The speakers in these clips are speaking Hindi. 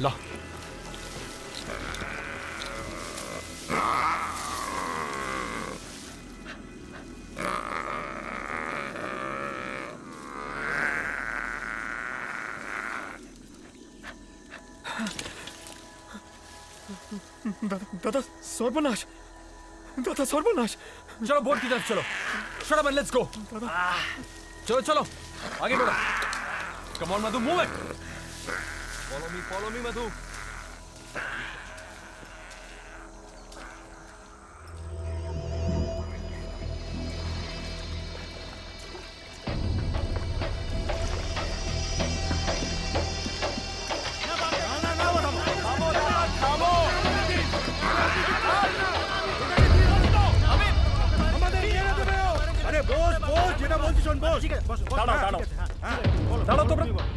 ला। दादा सर्वनाश, दादा सर्वनाश। चलो बोट की तरफ चलो। Shut up and let's go. चलो चलो आगे बढ़ो। Come on Madhu, move it. Follow me Madhu.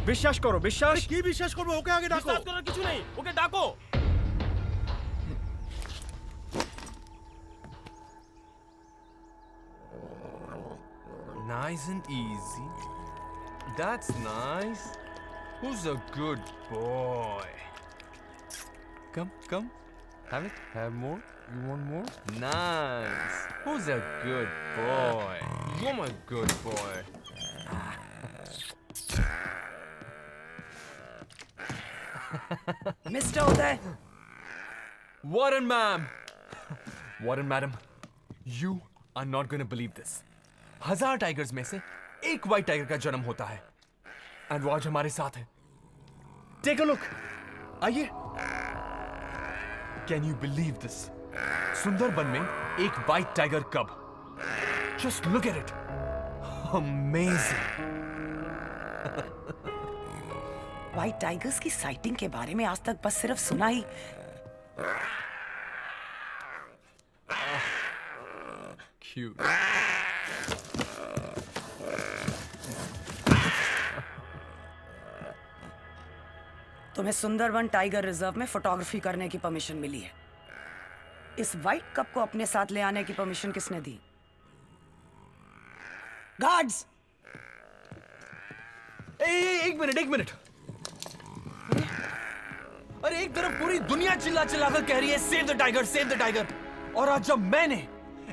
বিশ্বাস করো, বিশ্বাস কি বিশ্বাস করবো? ওকে আগে ডাকো। বিশ্বাস করার কিছু নেই, ওকে ডাকো। Nice and easy. That's nice. Who's a good boy? Come. Have it. Have more. You want more? Nice. Who's a good boy? You're my good boy. Mr. Uday. Warren, ma'am. Warren, madam. You are not going to believe this. 1000 tigers में से एक व्हाइट टाइगर का जन्म होता है एंड वो आज हमारे साथ है। Take a look. आइए। Can you believe this? Sundarban में एक white tiger cub. Just look at it. Amazing. White tigers की साइटिंग के बारे में आज तक बस सिर्फ सुना ही। क्यूट। तुम्हें सुंदरबन टाइगर रिजर्व में फोटोग्राफी करने की परमिशन मिली है। इस व्हाइट कप को अपने साथ ले आने की परमिशन किसने दी? गार्ड्स! एक मिनट। अरे एक तरफ पूरी दुनिया चिल्ला कर कह रही है सेव द टाइगर, और आज जब मैंने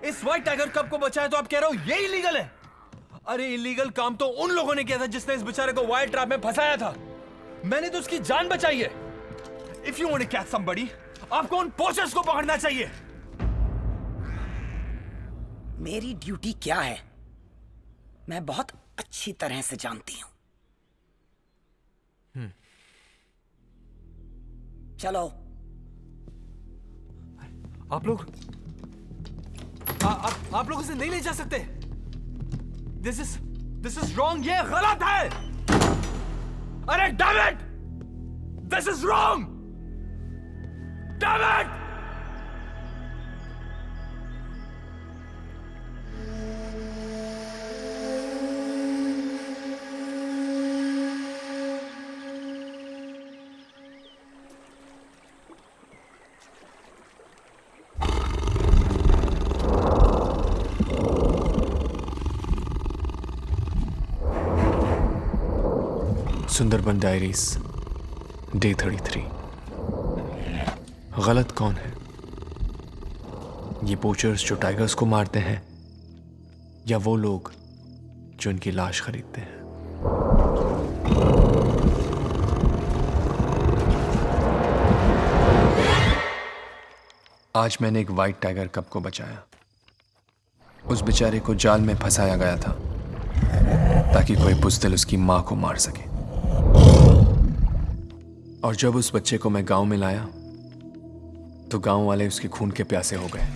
इस व्हाइट टाइगर कप को बचाया तो आप कह रहे हो ये इलीगल है। अरे इलीगल काम तो उन लोगों ने किया था जिसने इस बेचारे को वाइल्ड ट्रैप में फंसाया था। मैंने तो उसकी जान बचाई है। If you want to catch somebody, आपको उन पोचर्स को पकड़ना चाहिए। मेरी ड्यूटी क्या है मैं बहुत अच्छी तरह से जानती हूं। चलो। आप लोग इसे नहीं ले जा सकते। This is wrong. ये गलत है। अरे damn it, this is wrong. Damn it. Sundarban diaries day 33। गलत कौन है? ये पोचर्स जो टाइगर्स को मारते हैं या वो लोग जो उनकी लाश खरीदते हैं? आज मैंने एक व्हाइट टाइगर कब को बचाया। उस बेचारे को जाल में फंसाया गया था ताकि कोई बुज़दिल उसकी मां को मार सके। और जब उस बच्चे को मैं गांव में लाया तो गांव वाले उसके खून के प्यासे हो गए।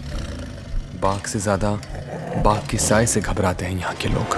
बाघ से ज्यादा बाघ की साय से घबराते हैं यहां के लोग।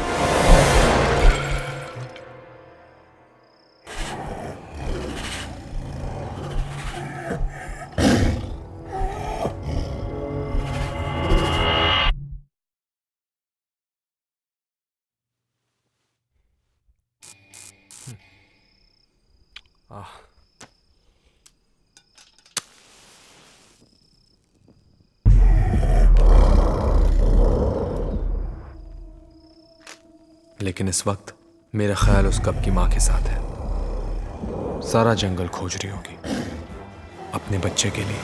लेकिन इस वक्त मेरा ख्याल उस कप की माँ के साथ है। सारा जंगल खोज रही होगी अपने बच्चे के लिए।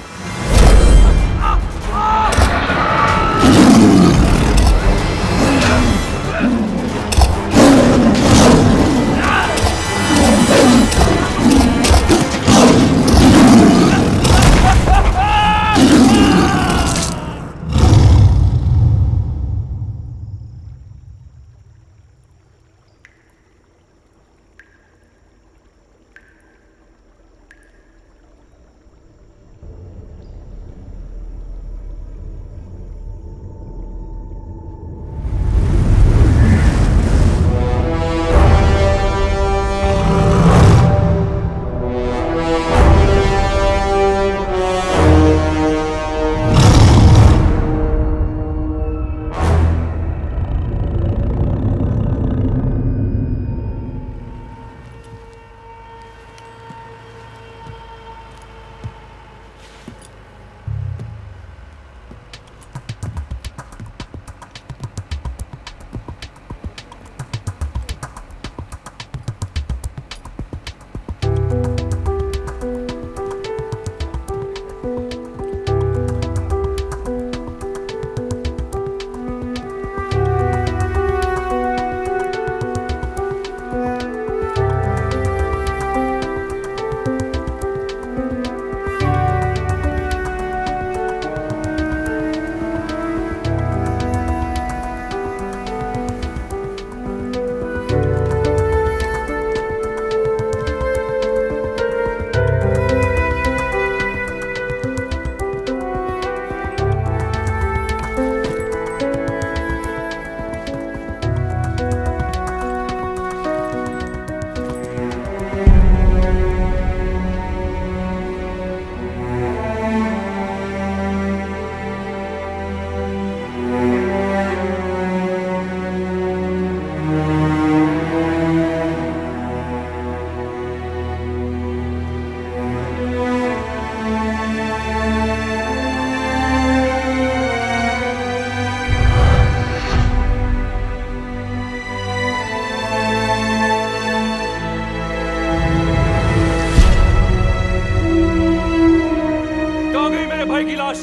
भाई की लाश?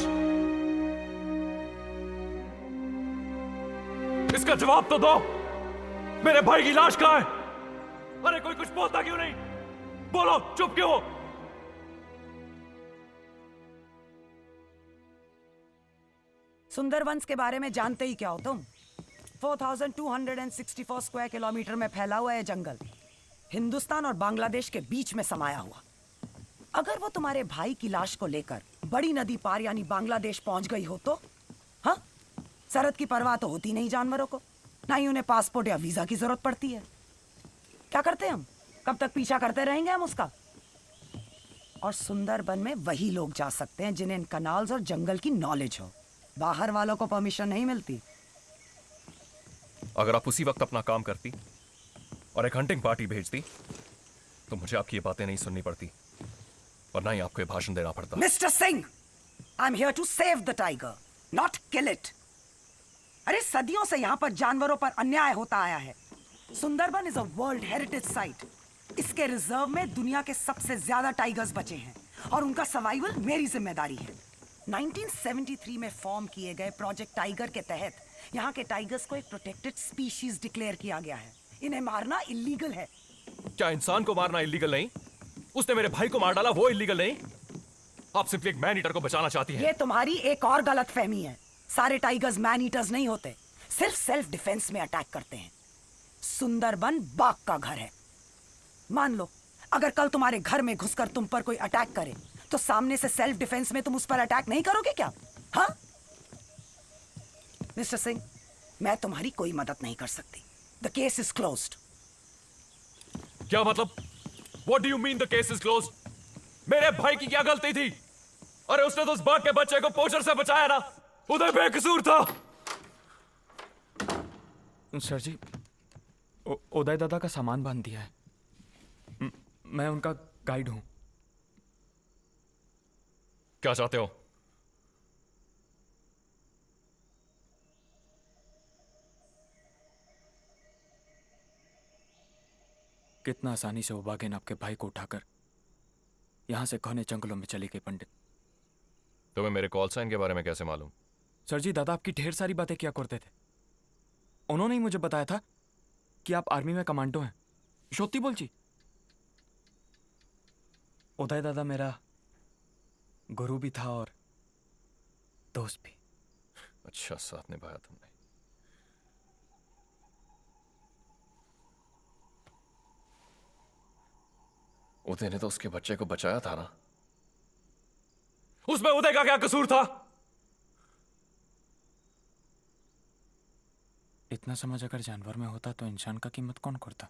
इसका जवाब तो दो। मेरे भाई की लाश कहां है? अरे कोई कुछ बोलता क्यों नहीं? बोलो, चुप क्यों हो? सुंदरबंस के बारे में जानते ही क्या हो तुम? 4264 स्क्वायर किलोमीटर में फैला हुआ है जंगल, हिंदुस्तान और बांग्लादेश के बीच में समाया हुआ। अगर वो तुम्हारे भाई की लाश को लेकर बड़ी नदी पार यानी बांग्लादेश पहुंच गई हो तो? हाँ, सरहद की परवाह तो होती नहीं जानवरों को, ना ही उन्हें पासपोर्ट या वीजा की जरूरत पड़ती है। क्या करते हम? कब तक पीछा करते रहेंगे हम उसका? और सुंदरबन में वही लोग जा सकते हैं जिन्हें इन कनाल्स और जंगल की नॉलेज हो। बाहर वालों को परमिशन नहीं मिलती। अगर आप उसी वक्त अपना काम करती और एक हंटिंग पार्टी भेजती तो मुझे आपकी ये बातें नहीं सुननी पड़ती और ना ही आपको ये भाषण देना पड़ता। Mister Singh, I am here to save the tiger, not kill it. अरे सदियों से यहाँ पर जानवरों पर अन्याय होता आया है। Sundarban is a world heritage site. इसके रिजर्व में दुनिया के सबसे ज्यादा टाइगर्स बचे हैं और उनका सर्वाइवल मेरी जिम्मेदारी है। 1973 में फॉर्म किए गए प्रोजेक्ट टाइगर के तहत यहाँ के टाइगर्स को एक प्रोटेक्टेड स्पीशीज डिक्लेयर किया गया है। इन्हें मारना इलीगल है। क्या इंसान को मारना इलीगल नहीं? उसने मेरे भाई को मार डाला, वो इलीगल नहीं? आप सिर्फ एक मैन ईटर को बचाना चाहती हैं। ये तुम्हारी एक और गलतफहमी है। सारे टाइगर्स मैन ईटर्स नहीं होते, सिर्फ सेल्फ डिफेंस में अटैक करते हैं। सुंदरबन बाघ का घर है। मान लो अगर कल तुम्हारे घर में घुसकर तुम पर कोई अटैक करे तो सामने से सेल्फ डिफेंस में तुम उस पर अटैक नहीं करोगे क्या? हाँ मिस्टर सिंह, मैं तुम्हारी कोई मदद नहीं कर सकती। The case is closed. क्या मतलब? What do you mean the case is closed? मेरे भाई की क्या गलती थी? अरे उसने तो उस बाघ के बच्चे को पोचर से बचाया ना, उधर बेकसूर था। सर जी, उदय दादा का सामान बांध दिया है। मैं उनका गाइड हूं। क्या चाहते हो? कितना आसानी से वो बाघिन आपके भाई को उठाकर यहां से घने जंगलों में चली गई पंडित। तुम्हें मेरे कॉल साइन के बारे में कैसे मालूम? सर जी, दादा आपकी ढेर सारी बातें किया करते थे। उन्होंने ही मुझे बताया था कि आप आर्मी में कमांडो हैं। शोती बोल जी। उदय दादा मेरा गुरु भी था और दोस्त भी। अच्छा साथ निभाया तुमने। उदय ने तो उसके बच्चे को बचाया था ना? उसमें उदय का क्या कसूर था? इतना समझ अगर जानवर में होता तो इंसान का कीमत कौन करता?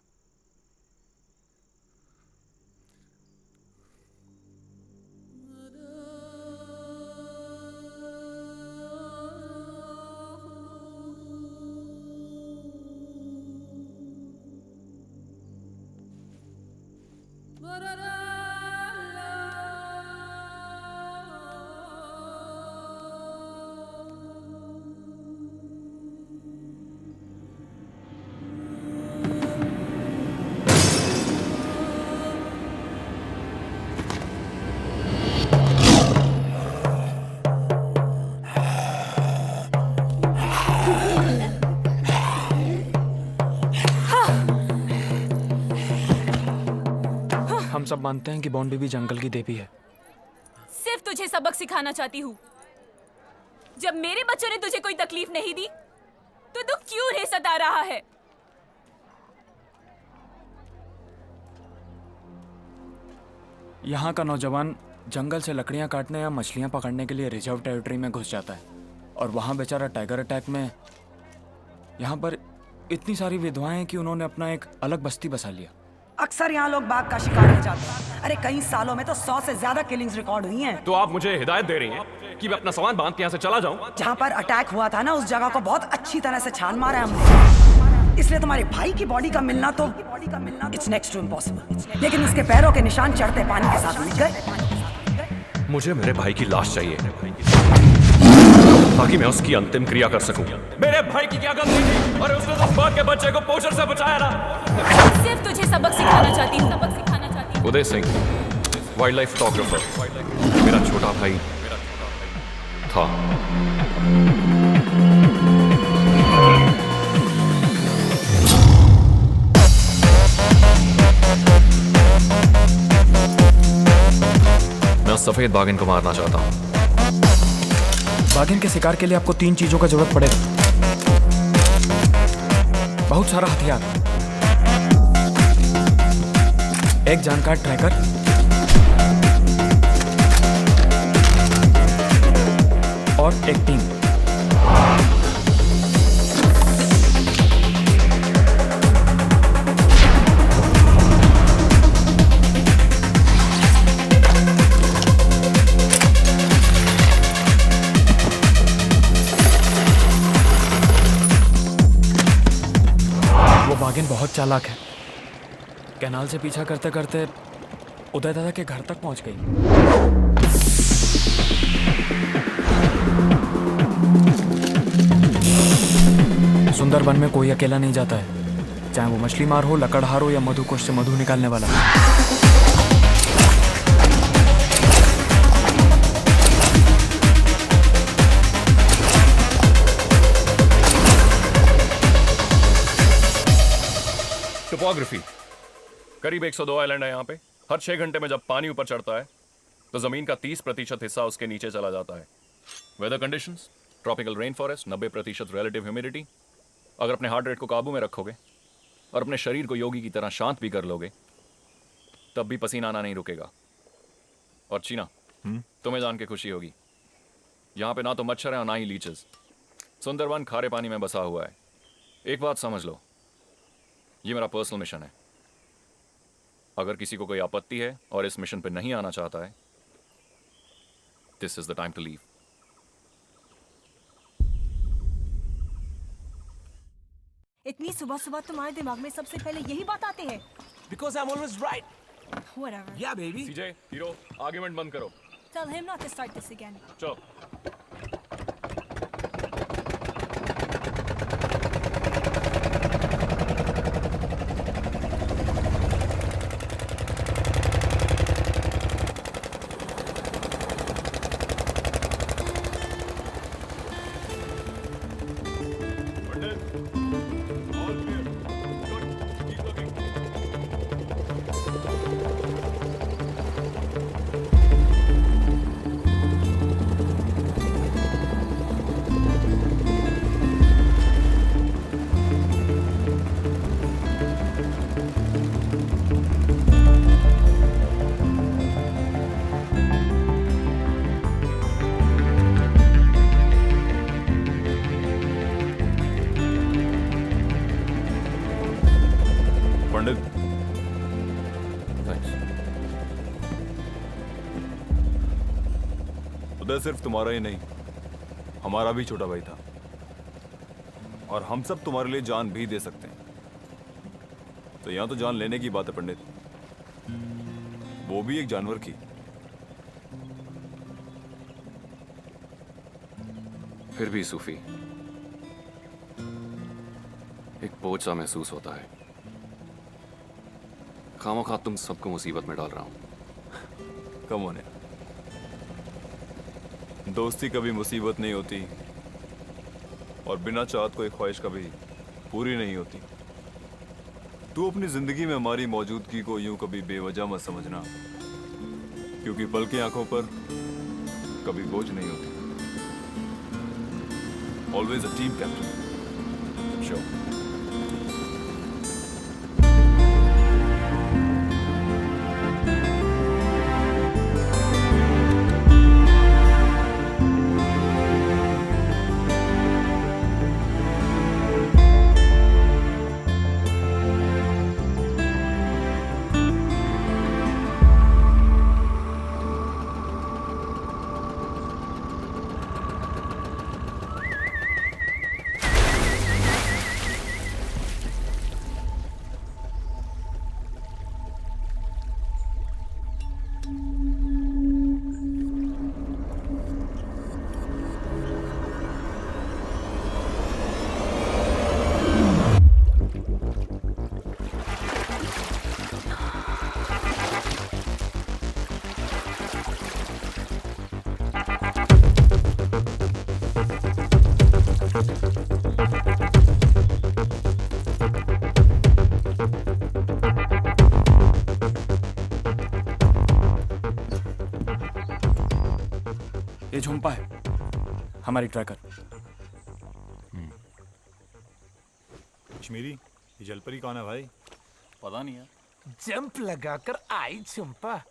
हम सब मानते हैं कि बॉन्ड बेबी जंगल की देवी है। सिर्फ तुझे सबक सिखाना चाहती हूँ। जब मेरे बच्चों ने तुझे कोई तकलीफ नहीं दी तो तू क्यों रे सता रहा है? यहाँ का नौजवान जंगल से लकड़ियाँ काटने या मछलियाँ पकड़ने के लिए रिजर्व टेरिटरी में घुस जाता है और वहाँ बेचारा टाइगर अटैक में यहाँ पर इतनी सारी विधवाएं हैं कि उन्होंने अपना एक अलग बस्ती बसा लिया। अक्सर यहाँ लोग बाघ का शिकार हो जाते हैं। अरे कई सालों में तो 100 से ज्यादा किलिंग्स रिकॉर्ड हुई हैं। तो आप मुझे हिदायत दे रही हैं कि मैं अपना सामान बांध के यहाँ से चला जाऊं? जहाँ पर अटैक हुआ था ना, उस जगह को बहुत अच्छी तरह से छान मारा है हमने। इसलिए तुम्हारे भाई की बॉडी का मिलना तो इट्स नेक्स्ट टू इम्पॉसिबल। लेकिन उसके पैरों के निशान चढ़ते पानी के साथ मिट गए। मुझे मेरे भाई की लाश चाहिए ताकि मैं उसकी अंतिम क्रिया कर सकूं। मेरे भाई की क्या गलती थी? अरे उसने तो बाघ के बच्चे को पोषण से बचाया ना। सिर्फ तुझे सबक सिखाना चाहती हूँ। सबक सिखाना चाहती हूँ। Uday Singh, wild life photographer, मेरा छोटा भाई था। मैं उस सफेद बाघिन को मारना चाहता हूँ। बाघिन के शिकार के लिए आपको 3 चीजों का जरूरत पड़ेगा। बहुत सारा हथियार, एक जानकार ट्रैकर, और एक टीम। बाघिन बहुत चालाक है। कैनाल से पीछा करते करते उदय दादा के घर तक पहुंच गई। सुंदरबन में कोई अकेला नहीं जाता है, चाहे वो मछली मार हो, लकड़हार हो या मधुकोश से मधु निकालने वाला। टोपोग्राफी, करीब 102 आइलैंड है यहाँ पे। हर 6 घंटे में जब पानी ऊपर चढ़ता है तो जमीन का 30% हिस्सा उसके नीचे चला जाता है। Weather conditions, tropical rain forest, 90% relative humidity. अगर अपने हार्ट रेट को काबू में रखोगे और अपने शरीर को योगी की तरह शांत भी कर लोगे तब भी पसीना आना नहीं रुकेगा। और चीना, तुम्हें जान के खुशी होगी, यहाँ पे ना तो मच्छर है और ना ही लीचेस। सुंदरबन खारे पानी में बसा हुआ है। एक बात समझ लो, ये मेरा पर्सनल मिशन है। अगर किसी को कोई आपत्ति है और इस मिशन पे नहीं आना चाहता है, this is the time to leave. इतनी सुबह सुबह तुम्हारे दिमाग में सबसे पहले यही बात आते हैं? Because I'm always right. Whatever. Yeah, baby. CJ, hero, argument बंद करो। Tell him not to start this again. चलो। उदय सिर्फ तुम्हारा ही नहीं, हमारा भी छोटा भाई था, और हम सब तुम्हारे लिए जान भी दे सकते हैं। तो यहां तो जान लेने की बात है पंडित, वो भी एक जानवर की। फिर भी सूफी, एक बोझ सा महसूस होता है। खामोखा तुम सबको मुसीबत में डाल रहा हूं। कम होने, दोस्ती कभी मुसीबत नहीं होती, और बिना चाहत कोई ख्वाहिश कभी पूरी नहीं होती। तू अपनी जिंदगी में हमारी मौजूदगी को यूं कभी बेवजह मत समझना, क्योंकि पल की आंखों पर कभी बोझ नहीं होती। Always a team captain. Sure. ये झुम्पा है, हमारी ट्रैकर। कश्मीरी, ये जलपरी कौन है भाई? पता नहीं है। जंप लगाकर आई झुम्पा।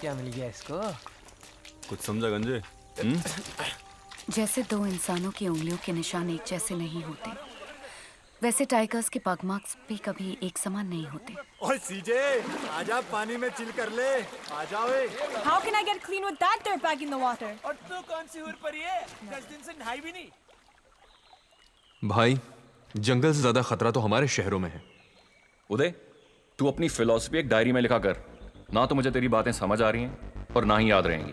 क्या मिल गया इसको? कुछ समझा गंजे? जैसे दो इंसानों की उंगलियों के निशान एक जैसे नहीं होते, वैसे टाइगर्स के पग मार्क्स भी कभी एक समान नहीं होते। ओए सीजे, आजा पानी में चिल कर ले, आ जाओ। How can I get clean with that dirtbag in the water? और तू कौन सी हुर परी है? 10 दिन से नहाई भी नहीं। भाई, जंगल से ज्यादा खतरा तो हमारे शहरों में है। उदय, तू अपनी फिलॉसफी एक डायरी में लिखा कर। ना तो मुझे तेरी बातें समझ आ रही हैं और ना ही याद रहेंगी।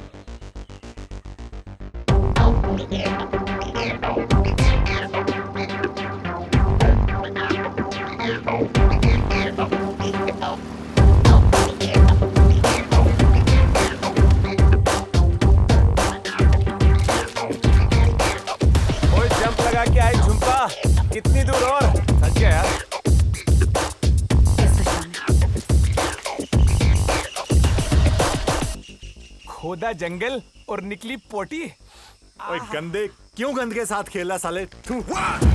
ओए जंप लगा के आई झुम्पा, कितनी दूर और? थक गया यार। इस दिशा में खोदा जंगल और निकली पोटी। ओए गंदे, क्यों गंद के साथ खेला साले? तू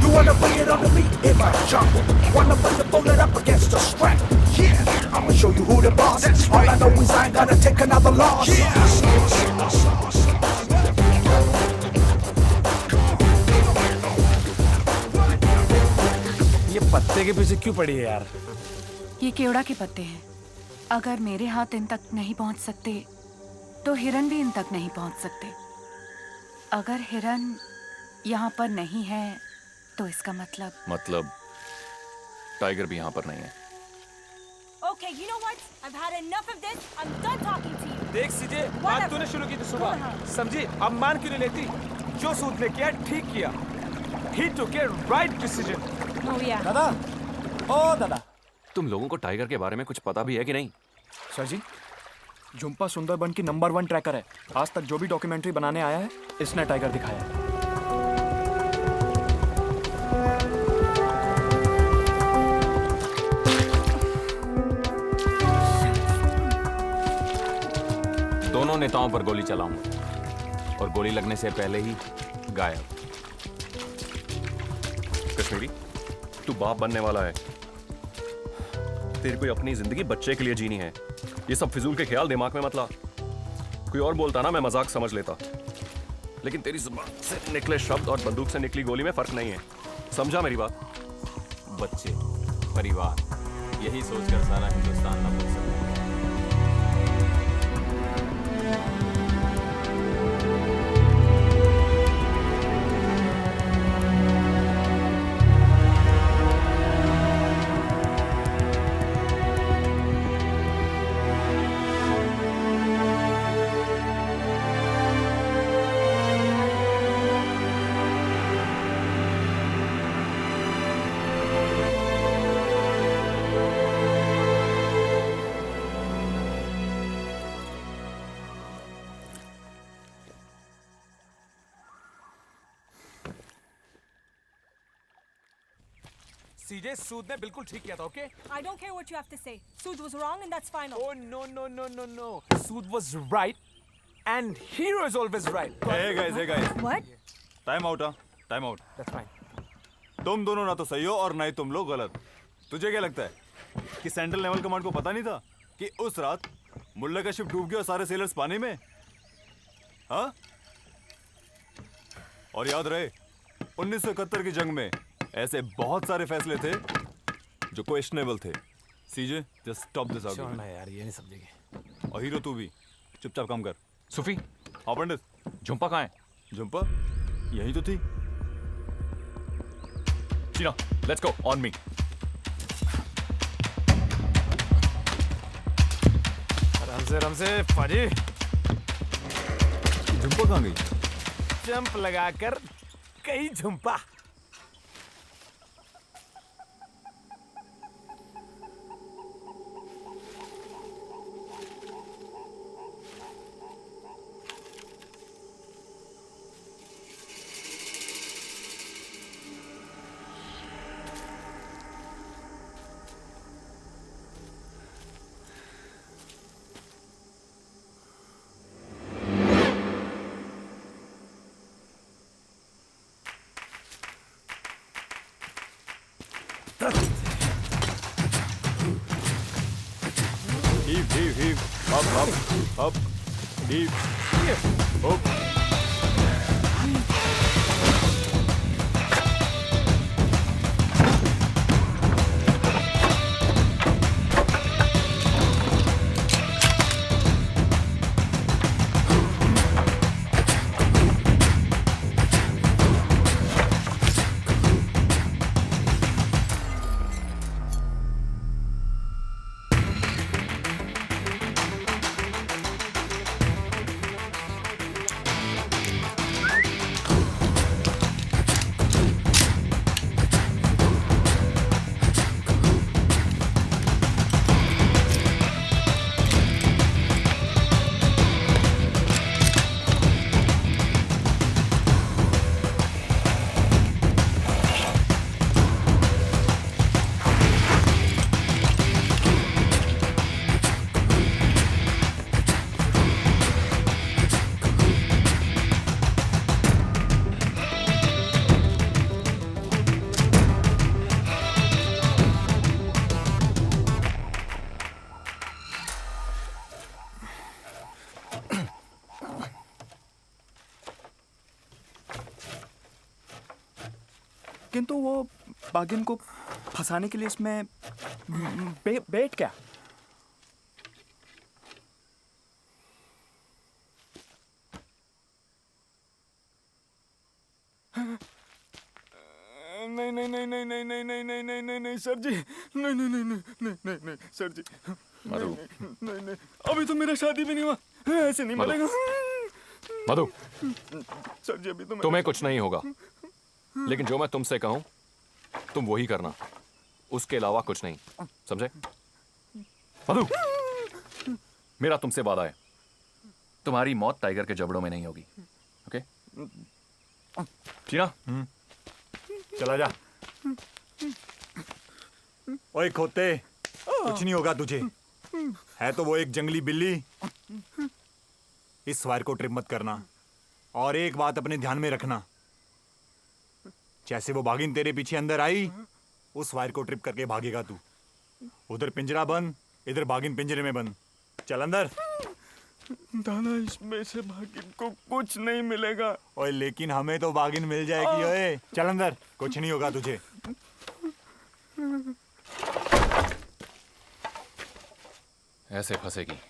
You wanna bring it on to me in my jungle? Wanna put the bullet up against the strength? Yeah, I'ma show you who the boss is. All I know is I ain't gonna take another loss. ये पत्ते के पीछे क्यों पड़ी है यार? ये केवड़ा के पत्ते हैं। अगर मेरे हाथ इन तक नहीं पहुंच सकते, तो हिरन भी इन तक नहीं पहुंच सकते। अगर हिरन यहाँ पर नहीं है, तो इसका मतलब टाइगर भी यहाँ पर नहीं है। Okay, you know what? I've had enough of this. I'm done talking to you. देख सीजे, बात तूने शुरू की थी सुबह, समझी? अब मान क्यों नहीं लेती? जो सूद ने किया ठीक किया। He took a right decision. Oh yeah. दादा, ओ दादा, तुम लोगों को टाइगर के बारे में कुछ पता भी है कि नहीं? सर जी, झुम्पा सुंदरबन की नंबर 1 ट्रैकर है। आज तक जो भी डॉक्यूमेंट्री बनाने आया है, इसने टाइगर दिखाया है। दोनों नेताओं पर गोली चलाऊंगा और गोली लगने से पहले ही गायब। नशेड़ी, तू बाप बनने वाला है। तेरी कोई अपनी जिंदगी बच्चे के लिए जीनी है। ये सब फिजूल के ख्याल दिमाग में मत ला। कोई और बोलता ना मैं मजाक समझ लेता, लेकिन तेरी जुबान से निकले शब्द और बंदूक से निकली गोली में फर्क नहीं है। समझा मेरी बात? बच्चे, परिवार, यही सोचकर सारा हिंदुस्तान न बोल सकता। सीजे, सूद ने बिल्कुल ठीक किया था, okay? I don't care what you have to say. Sood was wrong and that's final. Oh no. Sood was right and hero is always right. hey guys. What? Time out, time out. That's fine. तुम दोनों ना तो सही हो और ना ही तुम लोग गलत। तुझे क्या लगता है कि सेंट्रल नेवल कमांड को पता नहीं था कि उस रात मुल्ला का शिप डूब गया और सारे सेलर्स पानी में? हाँ? और याद रहे 1971 की जंग में ऐसे बहुत सारे फैसले थे जो क्वेश्चनेबल थे। सीजे, जस्ट स्टॉप दिस छोड़ना आर्गुमेंट। यार, ये नहीं समझेंगे। और हीरो तू भी चुपचाप काम कर। सुफी, हाँ पंडित, झुम्पा कहाँ है? झुम्पा यही तो थी। चीना, लेट्स गो, ऑन मी। आराम से पाजी। झुम्पा कहाँ गई? जंप लगाकर कई Jhumpa. Heave, up, heave, up. किंतु वो बागिन को फंसाने के लिए इसमें बेट क्या? नहीं सर जी, नहीं सर जी, मधु, नहीं अभी तो मेरा शादी भी नहीं हुआ, ऐसे नहीं मिलेगा। मधु, सर जी अभी तो तुम्हें कुछ नहीं होगा, लेकिन जो मैं तुमसे कहूं तुम वही करना, उसके अलावा कुछ नहीं, समझे? मधु, मेरा तुमसे वादा है, तुम्हारी मौत टाइगर के जबड़ों में नहीं होगी, ओके? चीना, चला जा। ओए खोते, कुछ नहीं होगा तुझे। है तो वो एक जंगली बिल्ली। इस वायर को ट्रिप मत करना। और एक बात अपने ध्यान में रखना, जैसे वो बागिन तेरे पीछे अंदर आई, उस वायर को ट्रिप करके भागेगा तू। उधर पिंजरा बंद, इधर बागिन पिंजरे में बंद। चल अंदर। दादा इसमें से बागिन को कुछ नहीं मिलेगा। ओए लेकिन हमें तो बागिन मिल जाएगी। ओए चल अंदर, कुछ नहीं होगा तुझे। ऐसे फंसेगी।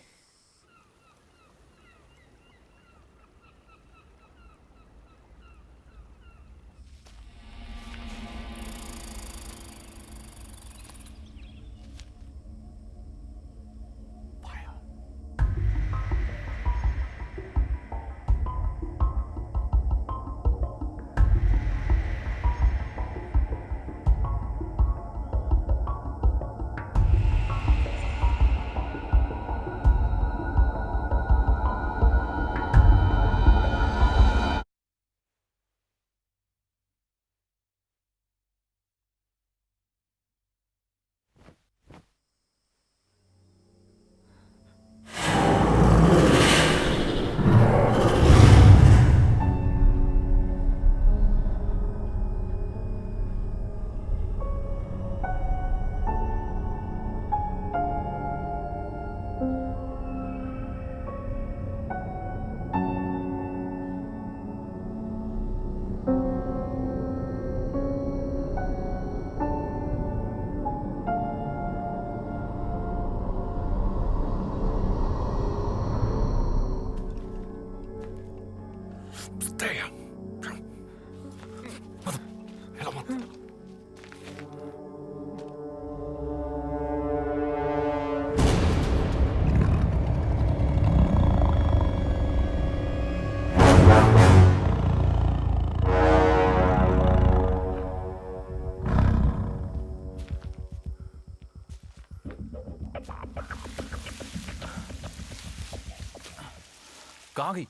कहाँ गई?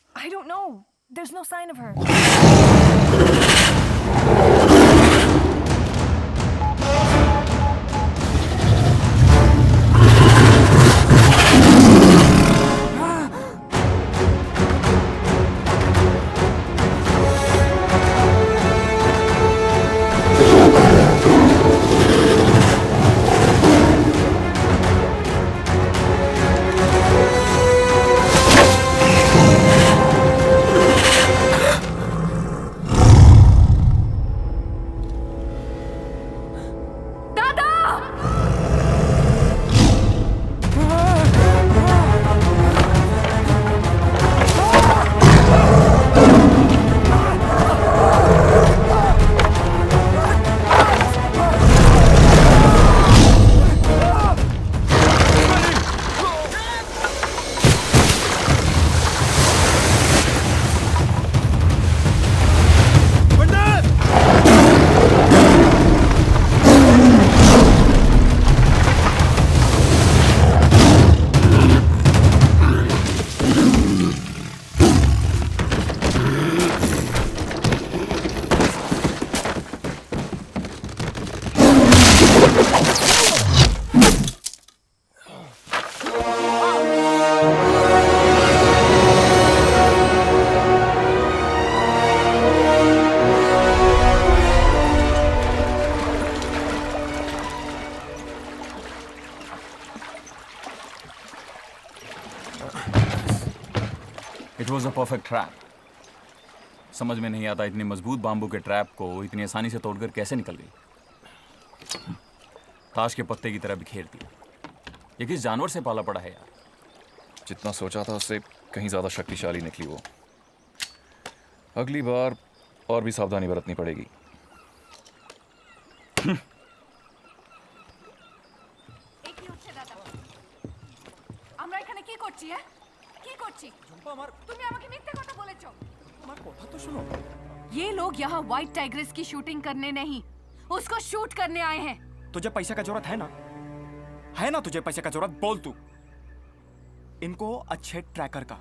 I don't know. There's no sign of her. It was a perfect trap. समझ में नहीं आता इतनी मजबूत बाम्बू के ट्रैप को इतनी आसानी से तोड़कर कैसे निकल गई। ताश के पत्ते की तरह बिखेर दिया। ये किस जानवर से पाला पड़ा है यार। जितना सोचा था उससे कहीं ज्यादा शक्तिशाली निकली वो। अगली बार और भी सावधानी बरतनी पड़ेगी। আমরা এখানে কি করছি হ্যাঁ কি করছি তুমি আমাকে মিথ্যে কথা বলেছো আমার কথা তো শোনো ये लोग यहाँ व्हाइट टाइग्रेस की शूटिंग करने नहीं उसको शूट करने आए हैं। तुझे पैसे का जरूरत है ना? है ना तुझे पैसे का जरूरत? बोल तू। इनको अच्छे ट्रैकर का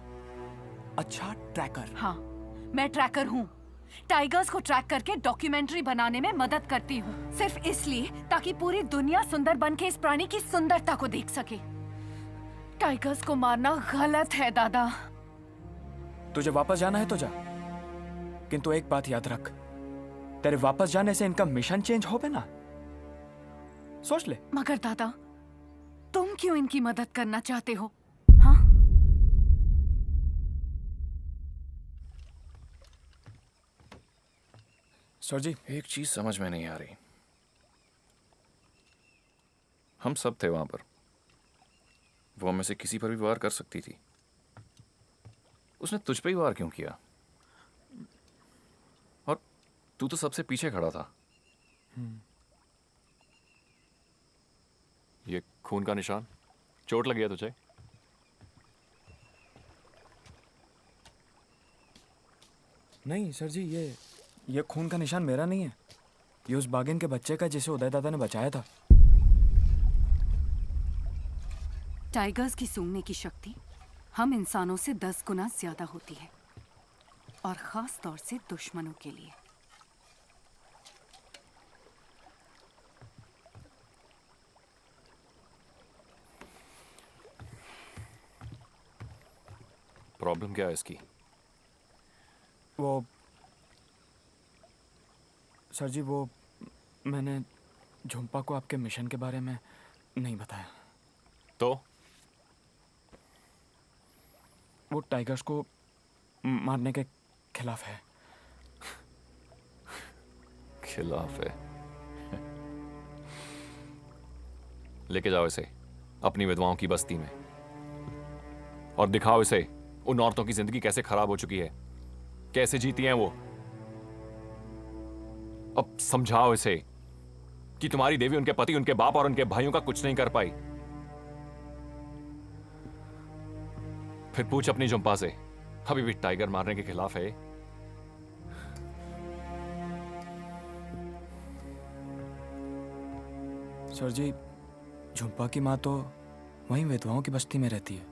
अच्छा ट्रैकर। हाँ मैं ट्रैकर हूँ। टाइगर्स को ट्रैक करके डॉक्यूमेंट्री बनाने में मदद करती हूँ सिर्फ इसलिए ताकि पूरी दुनिया सुंदर बन के इस प्राणी की सुंदरता को देख सके। टाइगर्स को मारना गलत है दादा। तुझे वापस जाना है तो जा, किंतु एक बात याद रख, तेरे वापस जाने से इनका मिशन चेंज हो ना? सोच ले। मगर दादा, तुम क्यों इनकी मदद करना चाहते हो? सर जी, एक चीज समझ में नहीं आ रही। हम सब थे वहां पर, वो हमें से किसी पर भी वार कर सकती थी। उसने तुझ पे ही वार क्यों किया? और तू तो सबसे पीछे खड़ा था। ये खून का निशान, चोट लगी है तुझे? नहीं सर जी, ये खून का निशान मेरा नहीं है। ये उस बागिन के बच्चे का जिसे उदय दादा ने बचाया था। टाइगर्स की सूंघने की शक्ति हम इंसानों से 10 गुना ज्यादा होती है, और खास तौर से दुश्मनों के लिए। प्रॉब्लम क्या है इसकी? वो सर जी, वो मैंने झुम्पा को आपके मिशन के बारे में नहीं बताया। तो वो टाइगर्स को मारने के खिलाफ है। खिलाफ है? लेके जाओ इसे अपनी विधवाओं की बस्ती में और दिखाओ इसे उन औरतों की जिंदगी कैसे खराब हो चुकी है, कैसे जीती हैं वो। अब समझाओ इसे कि तुम्हारी देवी उनके पति, उनके बाप और उनके भाइयों का कुछ नहीं कर पाई। फिर पूछ अपनी जुम्पा से, अभी भी टाइगर मारने के खिलाफ है? सर जी, झुम्पा की माँ तो वहीं विधवाओं की बस्ती में रहती है।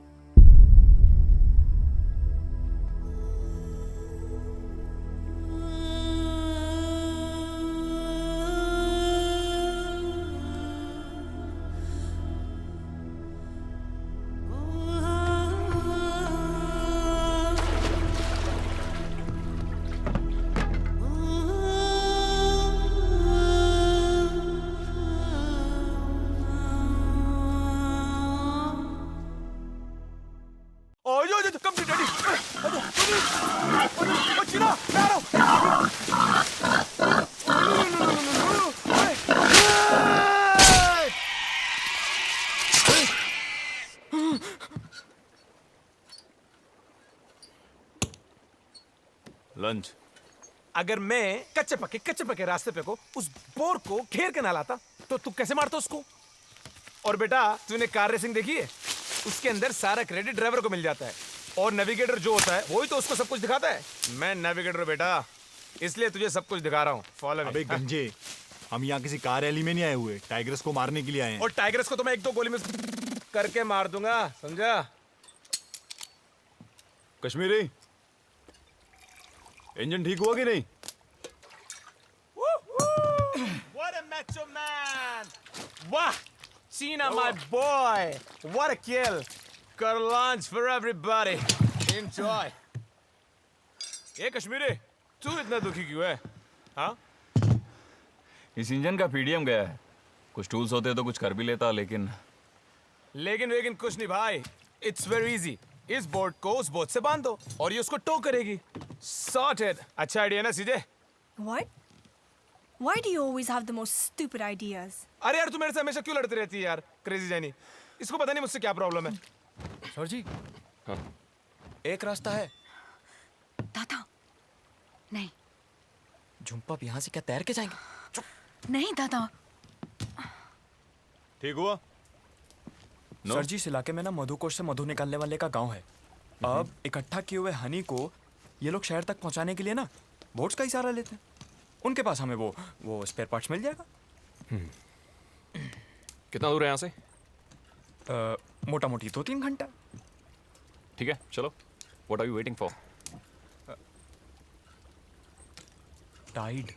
लंच। अगर मैं कच्चे पक्के रास्ते पे को उस बोर को घेर के ना लाता तो तू कैसे मारता उसको? और बेटा, तूने कार रेसिंग देखी है? उसके अंदर सारा क्रेडिट ड्राइवर को मिल जाता है, और नेविगेटर जो होता है वही तो उसको सब कुछ दिखाता है। मैं नेविगेटर बेटा, इसलिए तुझे सब कुछ दिखा रहा हूँ। Follow me. अबे गंजे, हम यहाँ किसी कार रैली में नहीं आए हुए, टाइगर्स को मारने के लिए आए हैं। और टाइगर्स को तो मैं 1-2 गोली में करके मार दूंगा, समझा? कश्मीरी, इंजन ठीक हुआ कि नहीं? What a macho man! वाह, Cena my boy! What a kill! Got lunch for everybody. Enjoy. ये कश्मीरी, तू इतना दुखी क्यों है? हाँ? इस इंजन का पीडीएम गया है। कुछ टूल्स होते तो कुछ कर भी लेता, लेकिन लेकिन कुछ नहीं भाई। It's very easy. इस बोट को उस बोट से बांध दो और ये उसको टो करेगी। Sorted. अच्छा आइडिया ना सीजे? What? Why do you always have the most stupid ideas? अरे यार, तू मेरे से हमेशा क्यों लड़ती रहती है यार, क्रेजी जानी? इसको पता नहीं मुझसे क्या प्रॉब्लम है। सर जी, हाँ। एक रास्ता है। दादा, नहीं झुम्पा अब यहाँ से क्या तैर के जाएंगे? नहीं दादा। ठीक हुआ? सर जी, इस इलाके में ना मधुकोश से मधु निकालने वाले का गांव है। अब इकट्ठा किए हुए हनी को ये लोग शहर तक पहुंचाने के लिए ना बोट्स का ही सहारा लेते हैं। उनके पास हमें वो स्पेयर पार्ट्स मिल जाएगा। कितना दूर है यहाँ से? मोटा मोटी 2-3 घंटा। ठीक है, चलो। What are you waiting for? Tide.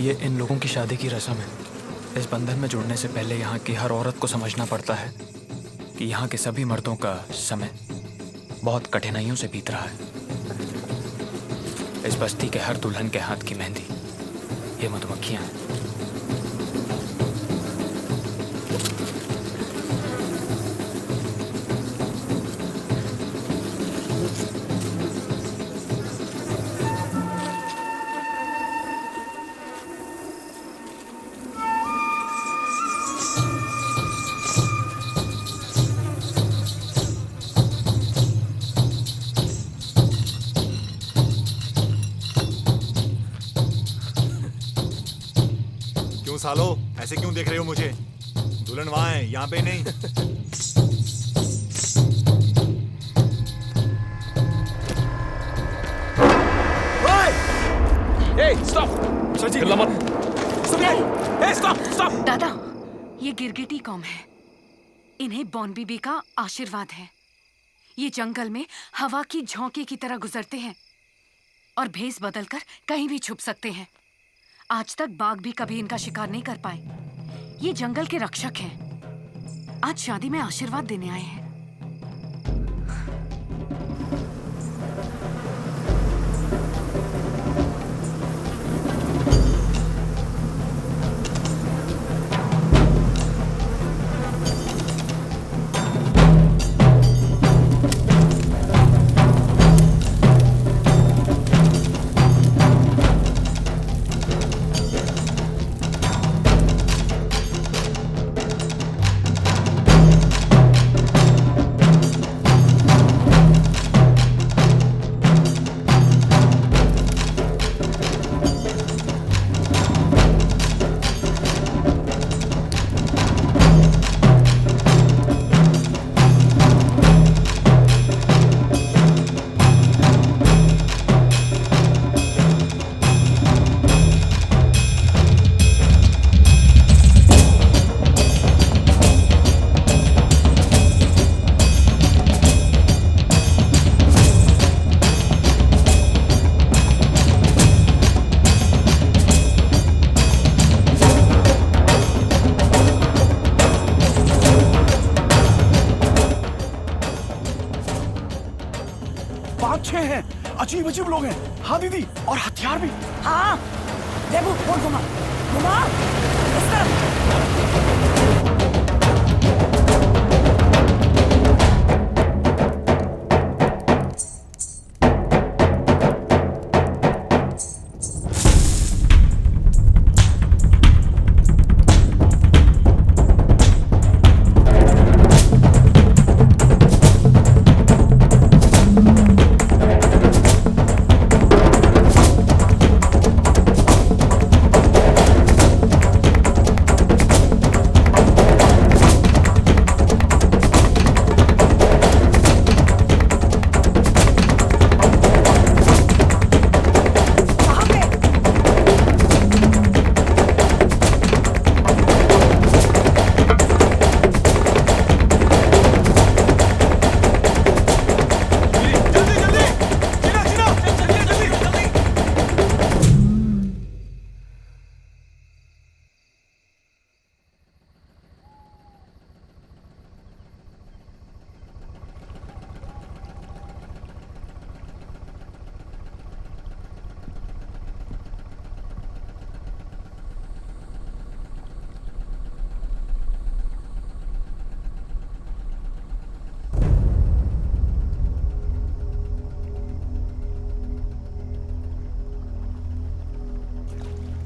ये इन लोगों की शादी की रस्म है। इस बंधन में जुड़ने से पहले यहाँ की हर औरत को समझना पड़ता है कि यहाँ के सभी मर्दों का समय बहुत कठिनाइयों से बीत रहा है। इस बस्ती के हर दुल्हन के हाथ की मेहंदी ये मधुमक्खियाँ हैं। क्यों सालो, ऐसे क्यों देख रहे हो मुझे? दुल्हन वहां है, यहाँ पे नहीं। दादा, ये गिरगिटी कौम है। इन्हें बॉन बीबी का आशीर्वाद है। ये जंगल में हवा की झोंके की तरह गुजरते हैं और भेस बदलकर कहीं भी छुप सकते हैं। आज तक बाघ भी कभी इनका शिकार नहीं कर पाए। ये जंगल के रक्षक हैं। आज शादी में आशीर्वाद देने आए हैं। अजीब अजीब लोग हैं। हाँ दीदी, और हथियार भी। हाँ देबू, फोन घुमा घुमा इस तरफ।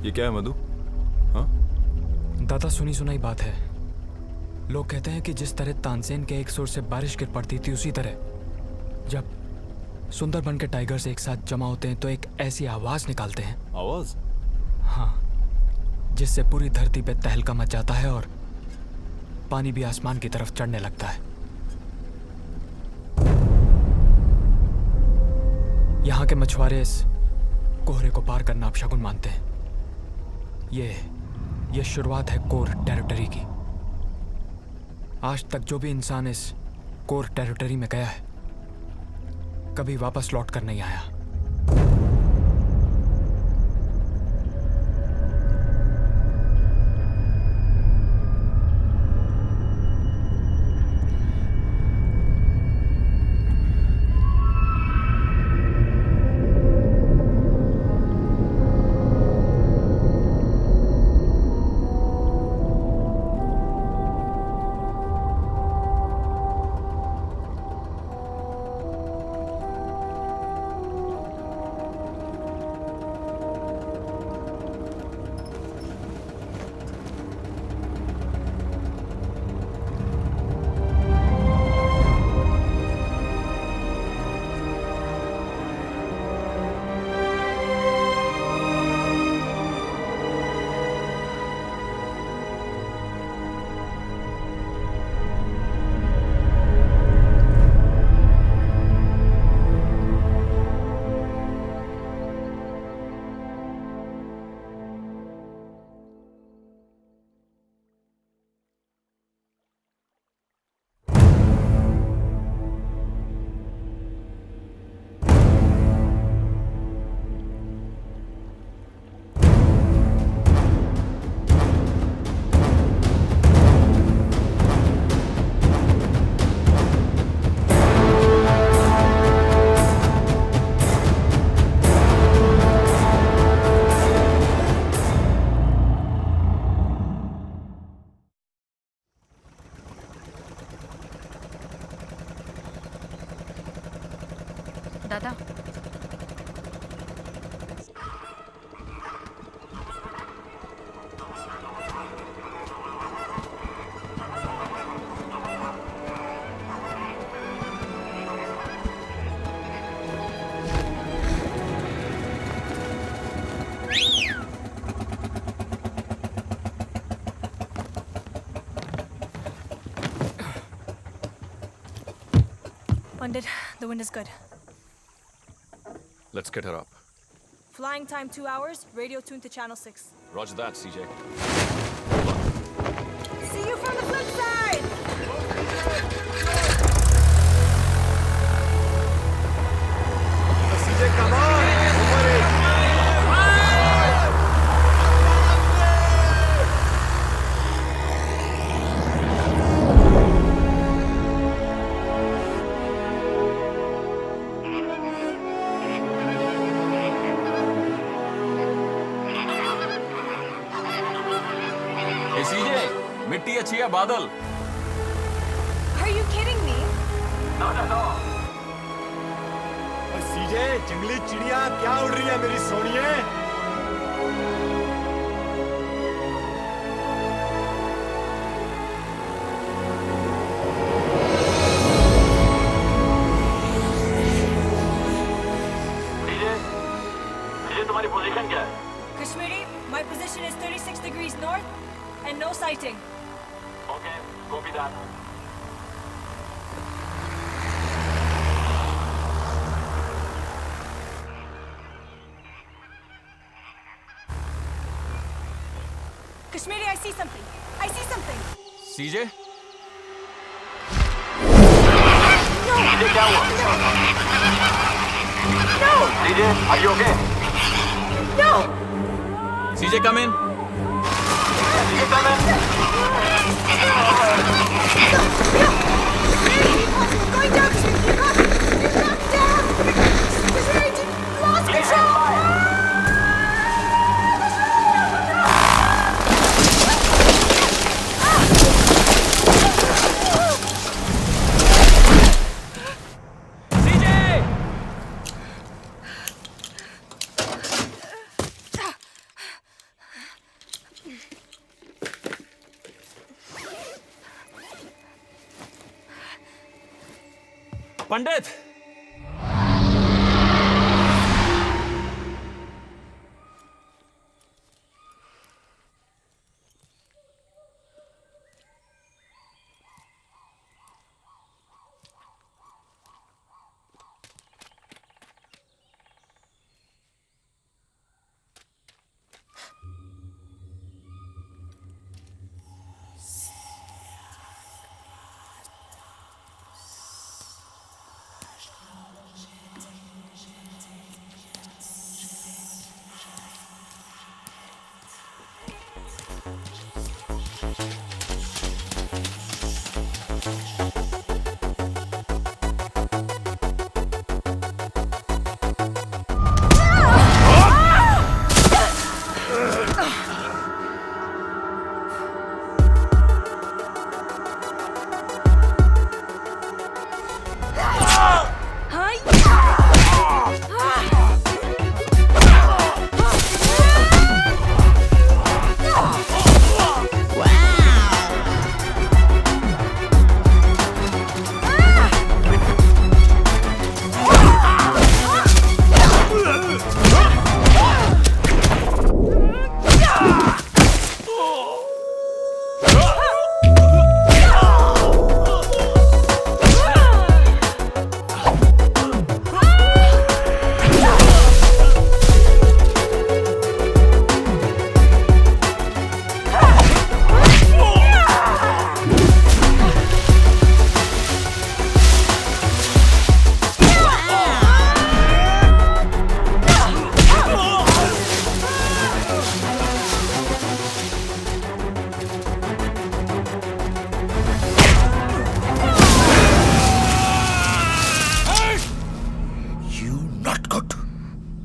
ये क्या है मधु? हाँ दादा, सुनी सुनाई बात है। लोग कहते हैं कि जिस तरह तानसेन के एक सुर से बारिश गिर पड़ती थी, उसी तरह जब सुंदरबन के टाइगर्स एक साथ जमा होते हैं तो एक ऐसी आवाज निकालते हैं। आवाज? हाँ, जिससे पूरी धरती पे तहलका मच जाता है और पानी भी आसमान की तरफ चढ़ने लगता है। यहाँ के मछुआरे इस कोहरे को पार करना अपशगुन मानते हैं। ये शुरुआत है कोर टेरिटरी की। आज तक जो भी इंसान इस कोर टेरिटरी में गया है, कभी वापस लौट कर नहीं आया। दादा। Pandit, the wind is good. Let's get her up. Flying time 2 hours, radio tuned to channel 6. Roger that, CJ. See you from the flip side! सीजे कमाल सीजे, मिट्टी अच्छी है बादल। Are you kidding me? और सीजे जंगली चिड़िया क्या उड़ रही है मेरी सोनिए। तुम्हारी पोजीशन क्या है? Kashmiri, my position is 36 degrees north and no sighting. Okay, copy that. Kashmiri, I see something. I see something. सीजे, सीजे क्या हुआ? No! CJ, are you okay? No! CJ come in. CJ come in. Going down! You're knocked down! Kashmiri, you lost control! पंडित,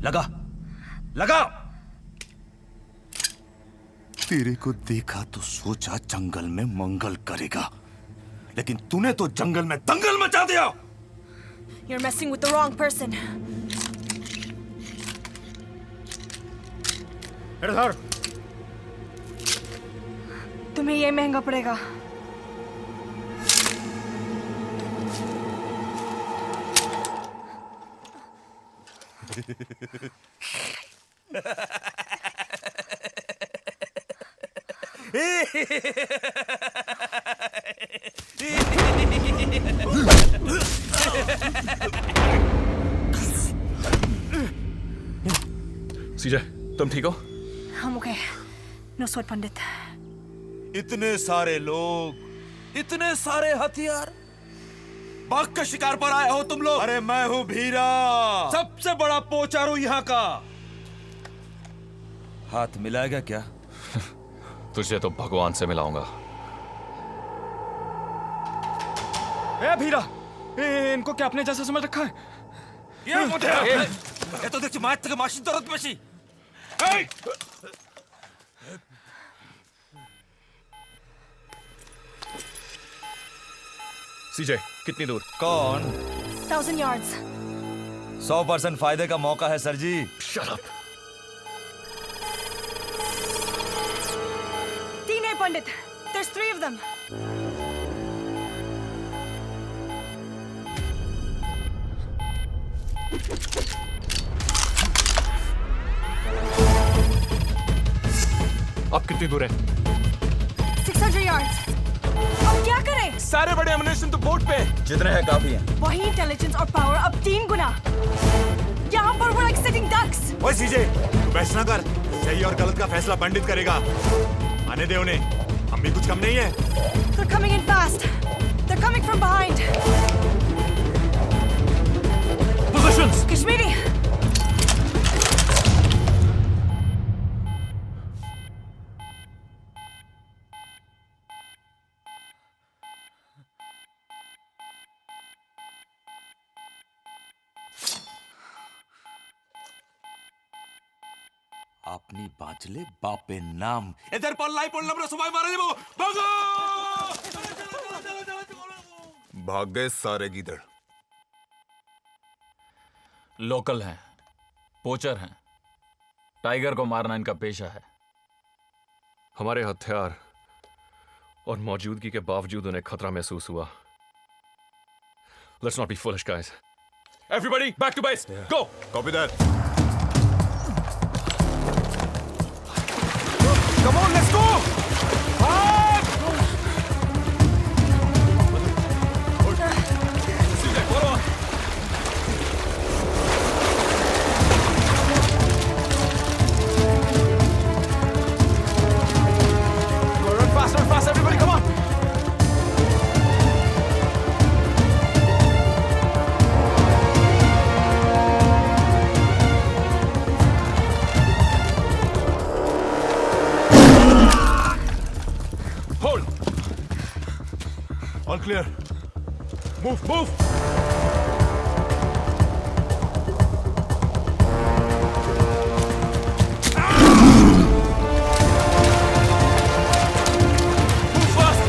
लगा लगा। तेरे को देखा तो सोचा जंगल में मंगल करेगा, लेकिन तूने तो जंगल में दंगल मचा दिया। You're messing with the wrong person. इधर तुम्हें ये महंगा पड़ेगा. सीजे, तुम ठीक हो? I'm okay. No sweat, पंडित. इतने सारे लोग, इतने सारे हथियार, बाघ का शिकार पर आए हो तुम लोग? अरे मैं हूं भीरा, सबसे बड़ा पोचारू यहाँ का. हाथ मिलाएगा क्या? तुझे तो भगवान से मिलाऊंगा. ए भीरा, इनको क्या अपने जैसा समझ रखा है? ये तो देखिए मार तक माशी दर्द मशी. सीजे, कितनी दूर? कौन? 1,000 yards. 100% फायदे का मौका है सर जी. Shut up. 3 है पंडित. There's 3 of them. अब कितनी दूर है? 600 yards. अब क्या करें? सारे बड़े एमिनेशन तो बोट पे. जितने हैं काफी हैं. वही इंटेलिजेंस और पावर अब 3 गुना. यहाँ पर we're like sitting ducks. ओए सीजे, तू बहस ना कर. सही और गलत का फैसला पंडित करेगा. आने दे उन्हें. हम भी कुछ कम नहीं है. They're coming in fast. They're coming from behind. Positions. Kashmiri. अपनी बांचले बापे नाम. इधर पर लाई पड़ लबरो सुबाई मारे वो. भागो! भाग गए सारे गीदड़. लोकल हैं, पोचर हैं. टाइगर को मारना इनका पेशा है. हमारे हथियार और मौजूदगी के बावजूद उन्हें खतरा महसूस हुआ. Let's not be foolish, guys. Everybody, back to base. Go. Copy that. Come on, let's go! CJ, follow on. Run fast, everybody, come on! Hold. All clear. Move, move. Move fast.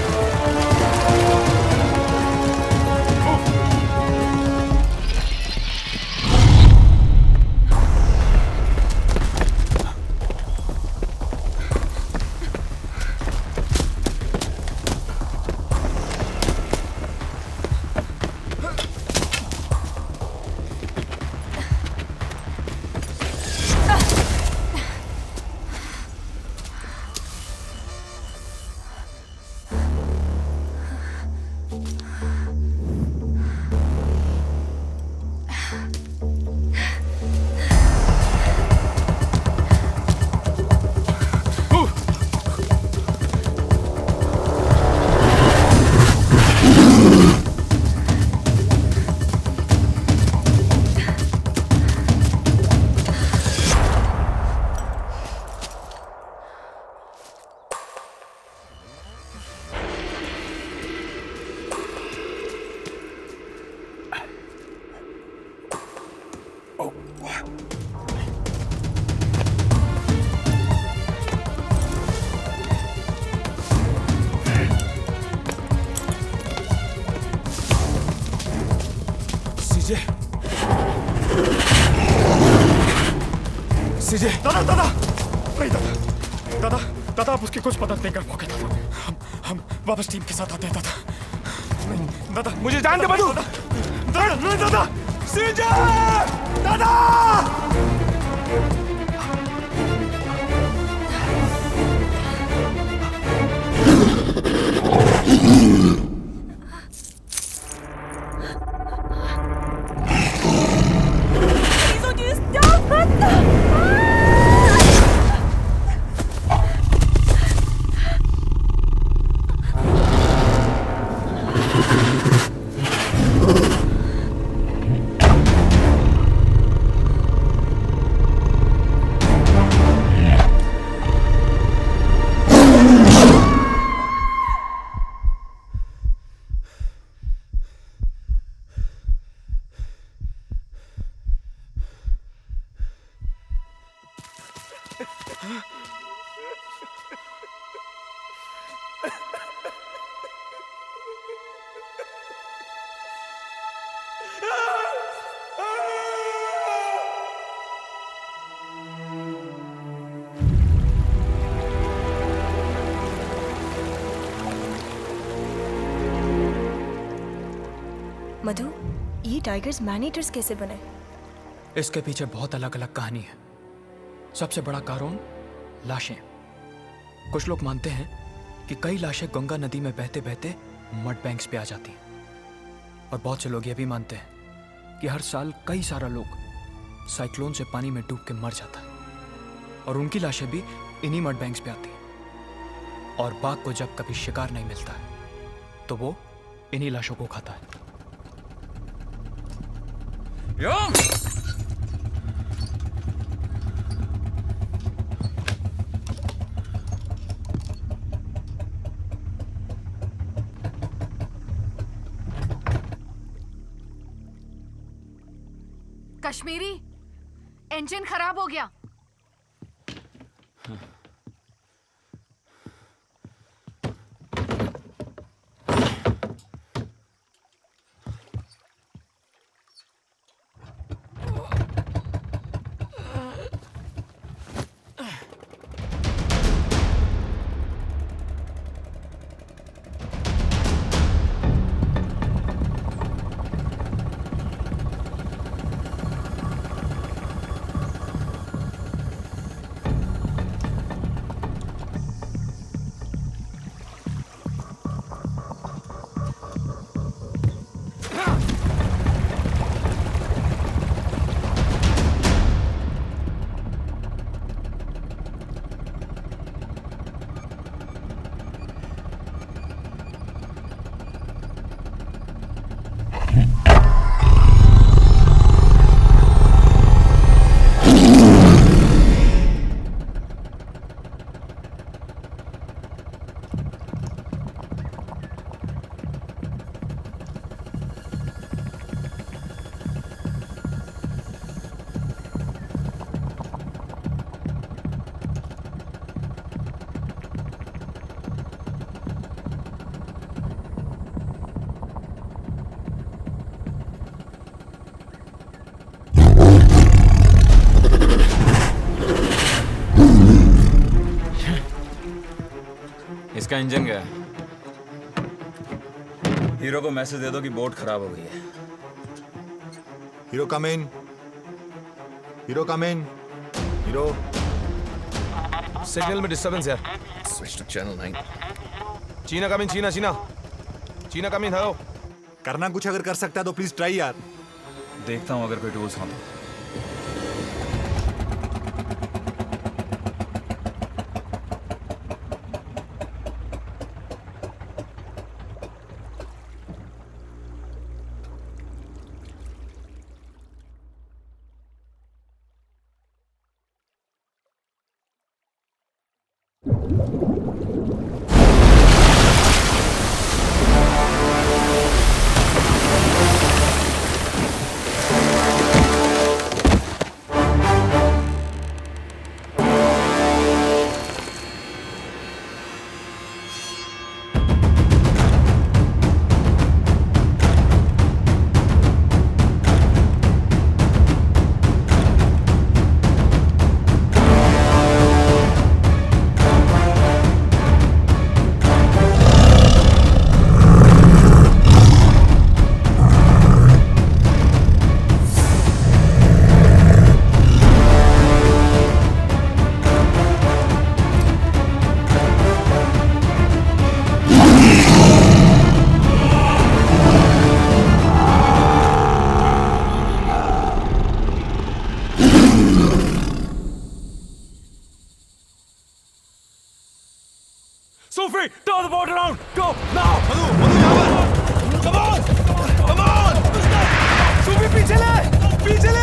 सीजे, सीजे। दादा दादा नहीं दादा दादा दादा आप उसकी कुछ मदद नहीं कर पाओगे दादा। हम वापस टीम के साथ आते हैं दादा। नहीं दादा मुझे जान दे मधु। दादा नहीं दादा सीजे दादा मधु, ये टाइगर्स मैन ईटर्स कैसे बने? इसके पीछे बहुत अलग अलग कहानी है। सबसे बड़ा कारण लाशें। कुछ लोग मानते हैं कि कई लाशें गंगा नदी में बहते बहते मड बैंक्स पे आ जाती हैं। और बहुत से लोग ये भी मानते हैं कि हर साल कई सारा लोग साइक्लोन से पानी में डूब के मर जाता है और उनकी लाशें भी इन्हीं मड बैंक्स पे आती हैं। और बाघ को जब कभी शिकार नहीं मिलता है तो वो इन्हीं लाशों को खाता है। कश्मीरी, इंजन खराब हो गया। इसका इंजन गया। हीरो को मैसेज दे दो कि बोट खराब हो गई है। Hero come in. Hero come in. Hero signal में डिस्टरबेंस है। Switch to channel 9। चीना कम इन। चीना चीना चीना कम इन। हेलो। करना कुछ अगर कर सकता है तो प्लीज ट्राई यार। देखता हूँ अगर कोई टूल्स हो तो। Sufi, turn the boat around. Go now. Madhu, come on. Come on. Sufi, पीछे ले. पीछे ले.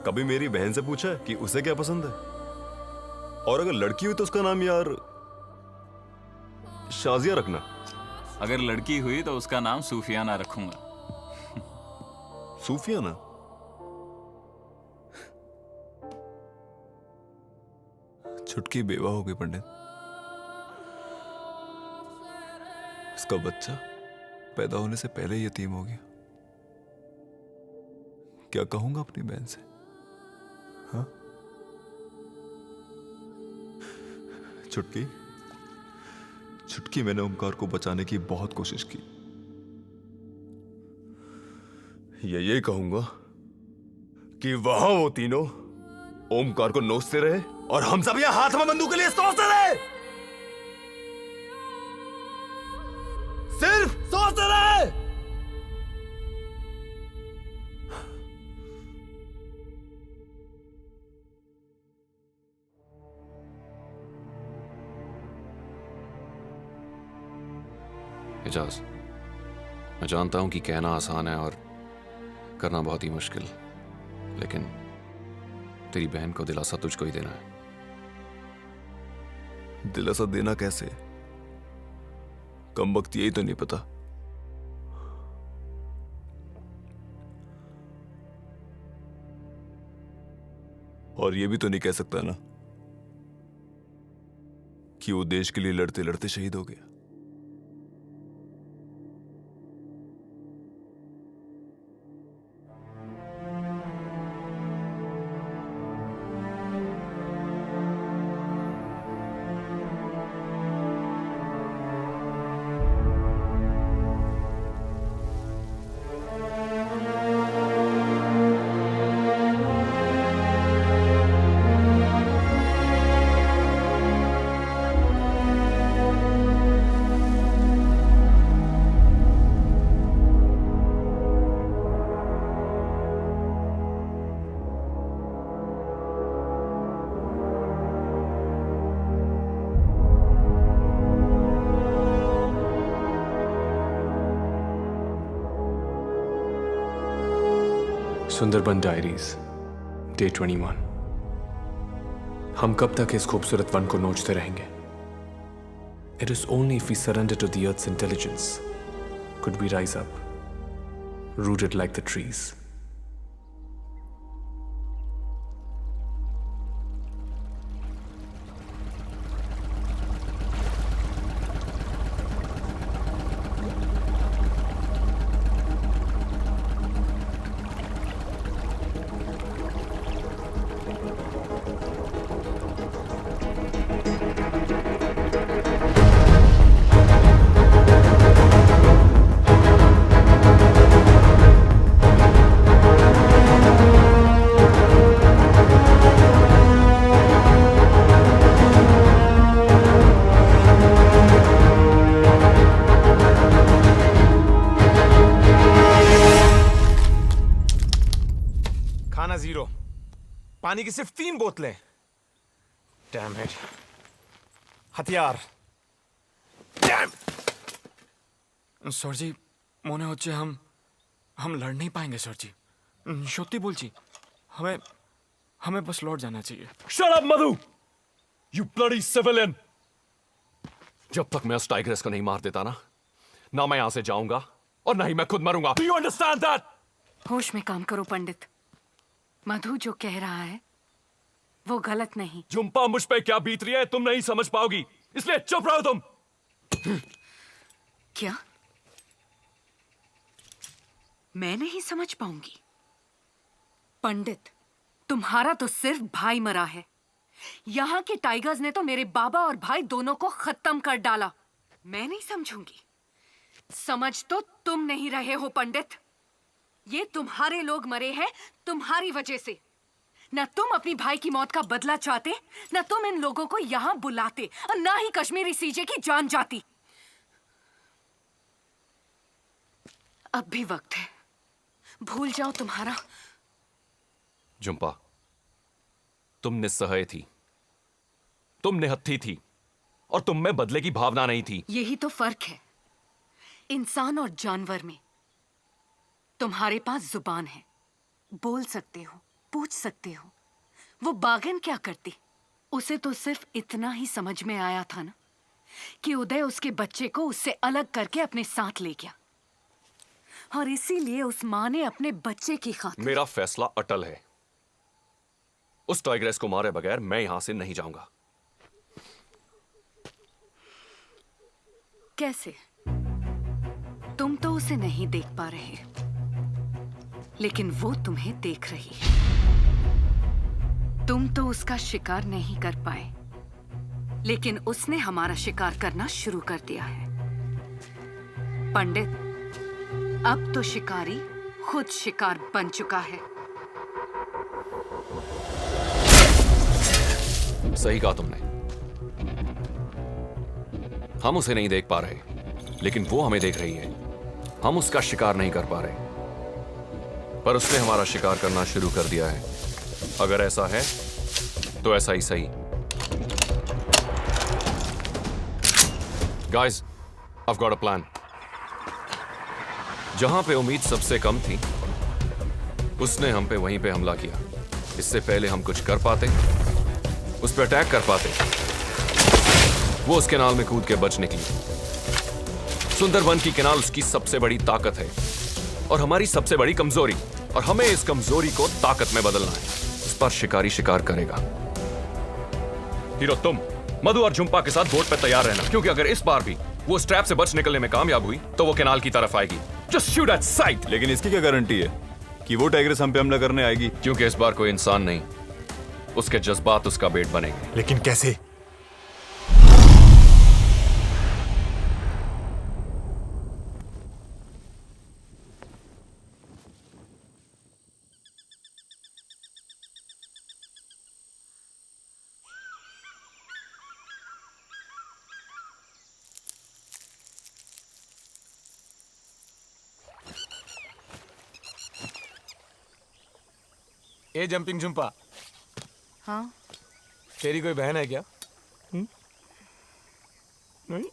कभी मेरी बहन से पूछा है कि उसे क्या पसंद है? और अगर लड़की हुई तो उसका नाम यार शाजिया रखना। अगर लड़की हुई तो उसका नाम सूफियाना रखूंगा। सूफियाना? छुटकी बेवा हो गई पंडित। उसका बच्चा पैदा होने से पहले ही यतीम हो गया। क्या कहूंगा अपनी बहन से? हाँ? छुटकी, मैंने ओमकार को बचाने की बहुत कोशिश की। ये कहूंगा कि वहां वो तीनों ओमकार को नोचते रहे और हम सब यहां हाथ में बंदूक के लिए सोचते रहे। सिर्फ सोचते रहे। एजाज, मैं जानता हूं कि कहना आसान है और करना बहुत ही मुश्किल, लेकिन तेरी बहन को दिलासा तुझको ही देना है। दिलासा देना कैसे? कम वक्त यही तो नहीं पता। और ये भी तो नहीं कह सकता ना कि वो देश के लिए लड़ते लड़ते शहीद हो गया। Sundarban diaries, day 21। हम कब तक इस खूबसूरत वन को नोचते रहेंगे? It is only if we surrender to the earth's intelligence could we rise up, rooted like the trees. खाना 0, पानी की सिर्फ 3 बोतलें। Damn it. हथियार। डैम। सर जी, মনে হচ্ছে हम लड़ नहीं पाएंगे सर जी। সত্যি বলছি, हमें बस लौट जाना चाहिए। Shut up, Madhu! You bloody civilian! जब तक मैं उस टाइग्रेस को नहीं मार देता ना मैं यहां से जाऊंगा और ना ही मैं खुद मरूंगा। Do you understand that? होश में काम करो पंडित। मधु जो कह रहा है वो गलत नहीं। झुम्पा, मुझ पे क्या बीत रही है तुम नहीं समझ पाओगी, इसलिए चुप रहो तुम। क्या? मैं नहीं समझ पाऊंगी? पंडित, तुम्हारा तो सिर्फ भाई मरा है। यहाँ के टाइगर्स ने तो मेरे बाबा और भाई दोनों को खत्म कर डाला। मैं नहीं समझूंगी। समझ तो तुम नहीं रहे हो पंडित। ये तुम्हारे लोग मरे हैं तुम्हारी वजह से। न तुम अपनी भाई की मौत का बदला चाहते, न तुम इन लोगों को यहां बुलाते, और ना ही कश्मीरी सीजे की जान जाती। अब भी वक्त है, भूल जाओ तुम्हारा। झुम्पा, तुम निस्सहाय थी, तुम निहत्थी थी, और तुम में बदले की भावना नहीं थी। यही तो फर्क है इंसान और जानवर में। तुम्हारे पास जुबान है, बोल सकते हो, पूछ सकते हो। वो बागन क्या करती? उसे तो सिर्फ इतना ही समझ में आया था ना कि उदय उसके बच्चे को उससे अलग करके अपने साथ ले गया, और इसीलिए उस मां ने अपने बच्चे की खातिर। मेरा फैसला अटल है। उस टाइग्रेस को मारे बगैर मैं यहां से नहीं जाऊंगा। कैसे? तुम तो उसे नहीं देख पा रहे, लेकिन वो तुम्हें देख रही है। तुम तो उसका शिकार नहीं कर पाए, लेकिन उसने हमारा शिकार करना शुरू कर दिया है। पंडित, अब तो शिकारी खुद शिकार बन चुका है। सही कहा तुमने। हम उसे नहीं देख पा रहे, लेकिन वो हमें देख रही है। हम उसका शिकार नहीं कर पा रहे, पर उसने हमारा शिकार करना शुरू कर दिया है। अगर ऐसा है तो ऐसा ही सही। Guys, I've got a plan. जहां पे उम्मीद सबसे कम थी, उसने हम पे वहीं पे हमला किया। इससे पहले हम कुछ कर पाते, उस पर अटैक कर पाते, वो उस कैनाल में कूद के बच निकली। सुंदरबन की कैनाल उसकी सबसे बड़ी ताकत है और हमारी सबसे बड़ी कमजोरी, और हमें इस कमजोरी को ताकत में बदलना है। इस पर शिकारी शिकार करेगा। हीरो, तुम मधु और झुम्पा के साथ बोट पे तैयार रहना, क्योंकि अगर इस बार भी वो इस ट्रैप से बच निकलने में कामयाब हुई तो वो कैनाल की तरफ आएगी। Just shoot at site. लेकिन इसकी क्या गारंटी है कि वो टाइग्रेस हम पे हमला करने आएगी? क्योंकि इस बार कोई इंसान नहीं, उसके जज्बात उसका बेट बनेंगे। लेकिन कैसे? ए जंपिंग झुम्पा, हाँ तेरी कोई बहन है क्या? नहीं?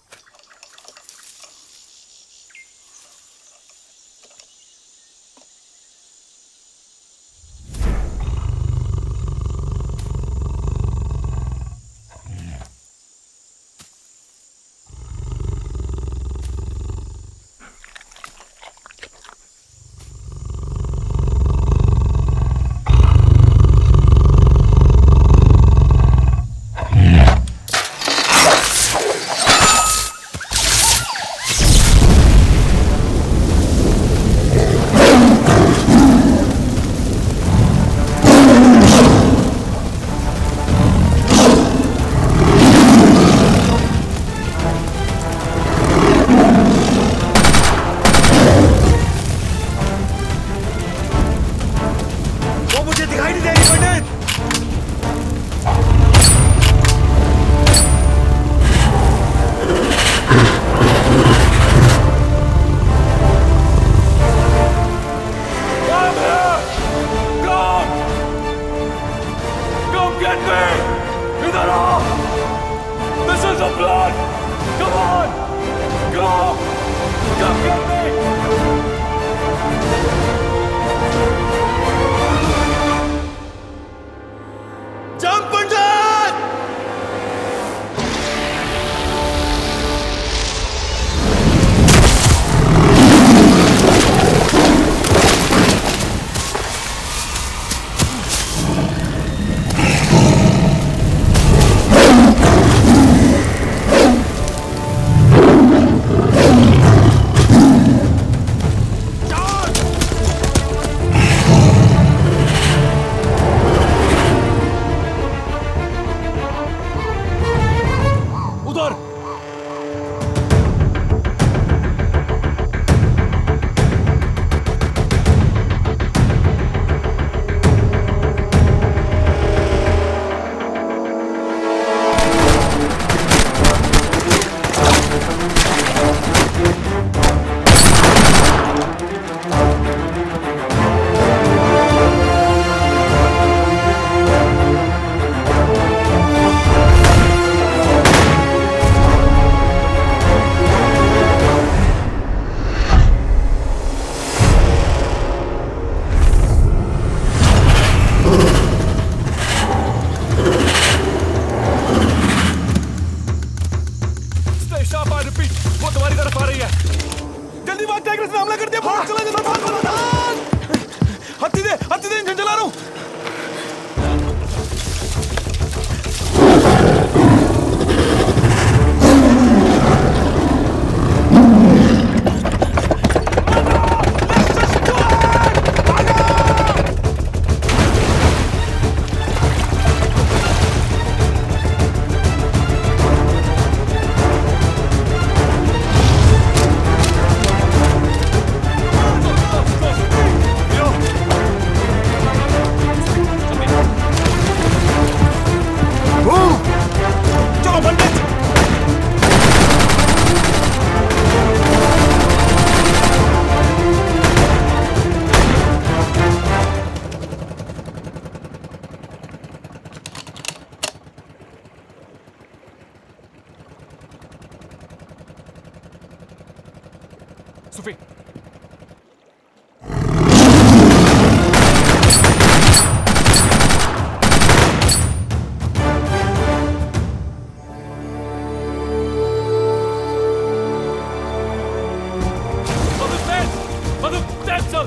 चल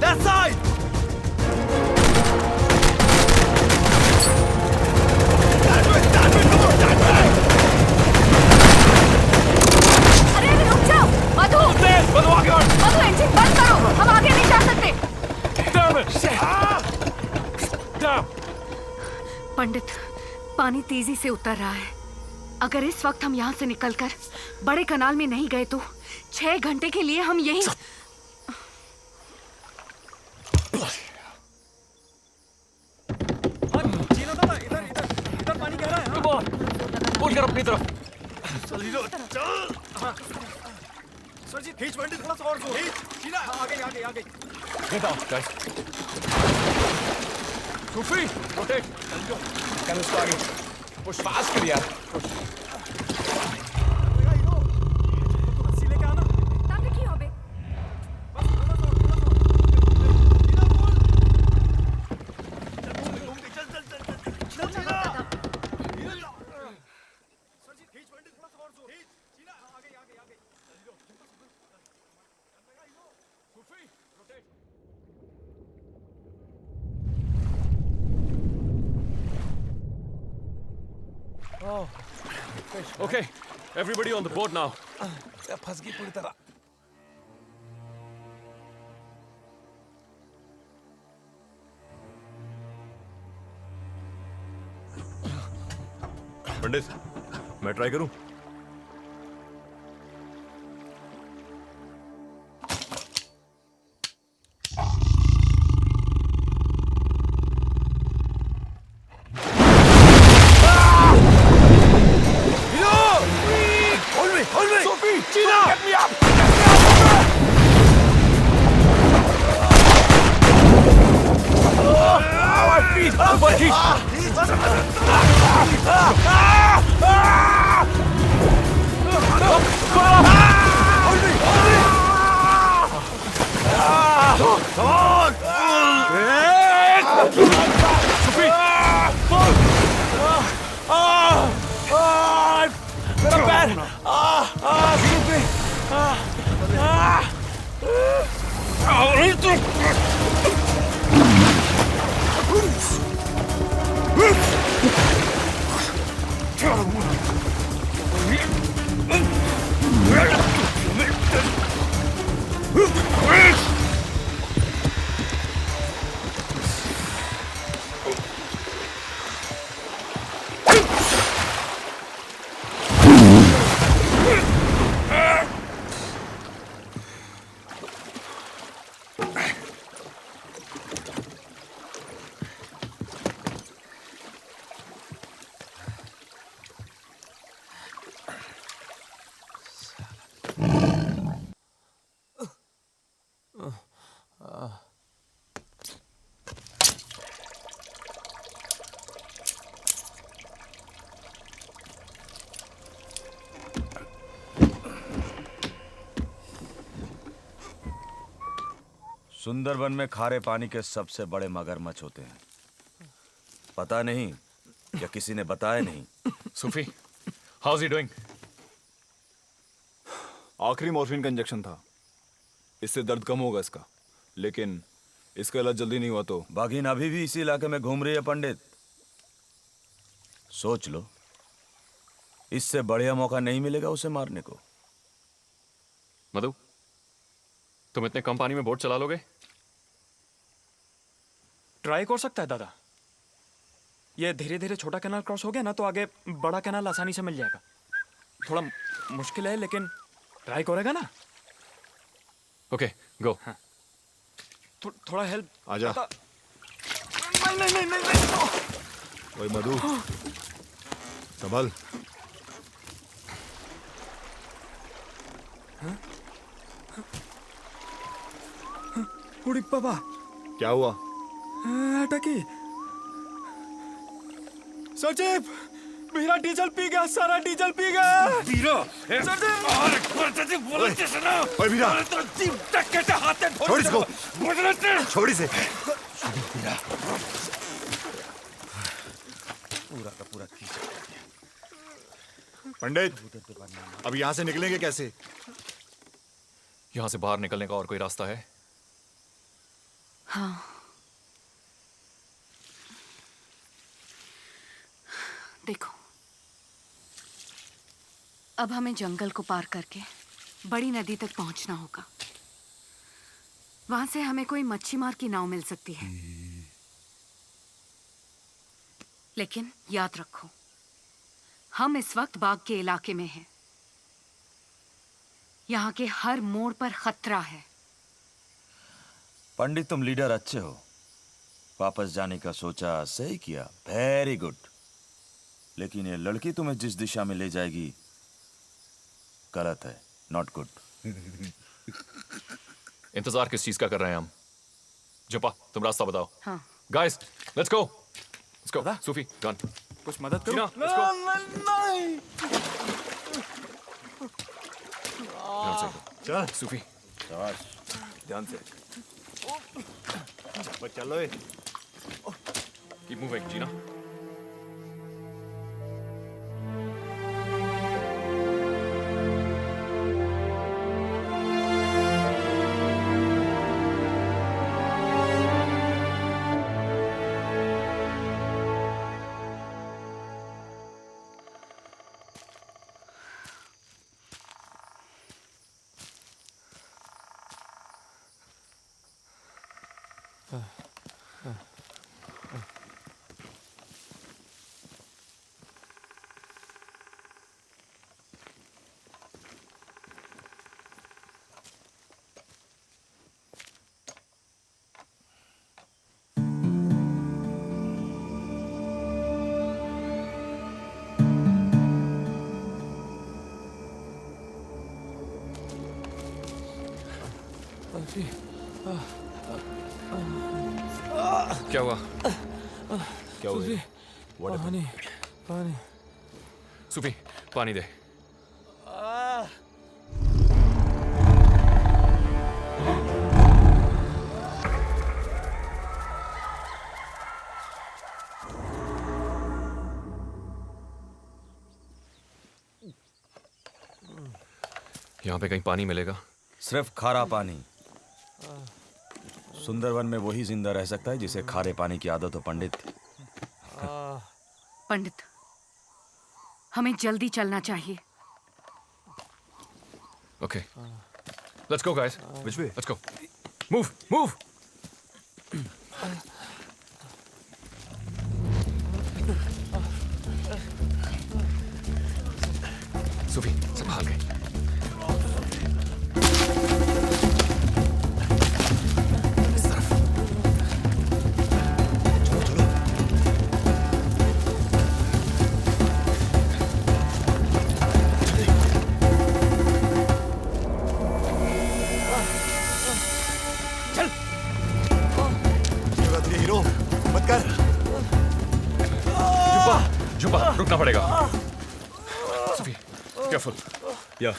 that side. अरे अरे रुक जाओ मधु मधु इंजन बंद करो, हम आगे नहीं जा सकते। पंडित, पानी तेजी से उतर रहा है। अगर इस वक्त हम यहाँ से निकलकर बड़े कनाल में नहीं गए तो 6 घंटे के लिए हम यहीं। इधर पानी गहरा है। बोल कर अपनी तरफ। चल सरजीत खींच पंडित, थोड़ा सा और जोर खींच। शीला आगे आगे आगे। Get out, guys. Sufi, rotate. Can you start it? Push fast कर यार. Push. रस्सी लेके आना। ताकि की होबे? सरजीत खींच पंडित, थोड़ा सा और जोर खींच। शीला आगे आगे आगे। Sufi, rotate. Oh. Okay, everybody on the boat now. फंस गई पूरी तरह। पंडित, मैं ट्राई करूं? सुंदरबन में खारे पानी के सबसे बड़े मगरमच्छ होते हैं। पता नहीं या किसी ने बताया नहीं। Sufi, how's he doing? आखिरी मॉर्फिन का इंजेक्शन था, इससे दर्द कम होगा इसका, लेकिन इसका इलाज जल्दी नहीं हुआ तो। बाघिन अभी भी इसी इलाके में घूम रही है पंडित। सोच लो, इससे बढ़िया मौका नहीं मिलेगा उसे मारने को। मधु, तुम इतने कम पानी में बोट चला लोगे? ट्राई कर सकता है दादा। ये धीरे धीरे छोटा कैनाल क्रॉस हो गया ना तो आगे बड़ा कैनाल आसानी से मिल जाएगा। थोड़ा मुश्किल है लेकिन ट्राई करेगा ना। ओके, गो। हाँ। थोड़ा हेल्प। आजा। नहीं। ओए मधु, संभल। उड़ी पापा। क्या हुआ? अटकी। सचिव, मेरा डीजल पी गया, सारा डीजल पी गया। वीरा, ओए वीरा, छोड़ इसको, छोड़ इसे। पूरा का पूरा पंडित, अब यहाँ से निकलेंगे कैसे? यहां से बाहर निकलने का और कोई रास्ता है? हाँ, देखो, अब हमें जंगल को पार करके बड़ी नदी तक पहुंचना होगा। वहां से हमें कोई मच्छी मार की नाव मिल सकती है, लेकिन याद रखो, हम इस वक्त बाग के इलाके में हैं। यहाँ के हर मोड़ पर खतरा है। पंडित, तुम लीडर अच्छे हो। वापस जाने का सोचा, सही किया, वेरी गुड। लेकिन ये लड़की तुम्हें जिस दिशा में ले जाएगी गलत है, नॉट गुड। इंतजार किस चीज का कर रहे हैं हम? जुपा, तुम रास्ता बताओ। हाँ। Guys, let's go. Sufi, gun. कुछ मदद करो। जीना, लेट्स गो। ध्यान से। चल सूफी, शाबाश, ध्यान से। चलो। कीप मूविंग, जीना। क्या हुआ? क्या हुआ? पानी, पानी। सूफी, पानी दे। यहाँ पे कहीं पानी मिलेगा? सिर्फ खारा पानी। सुंदरवन में वही जिंदा रह सकता है जिसे खारे पानी की आदत हो, पंडित। पंडित, हमें जल्दी चलना चाहिए। Okay, let's go guys. Which way? Let's go. Move, move. Sufi, संभाल के। रुकना पड़ेगा। सूफी, केयरफुल। या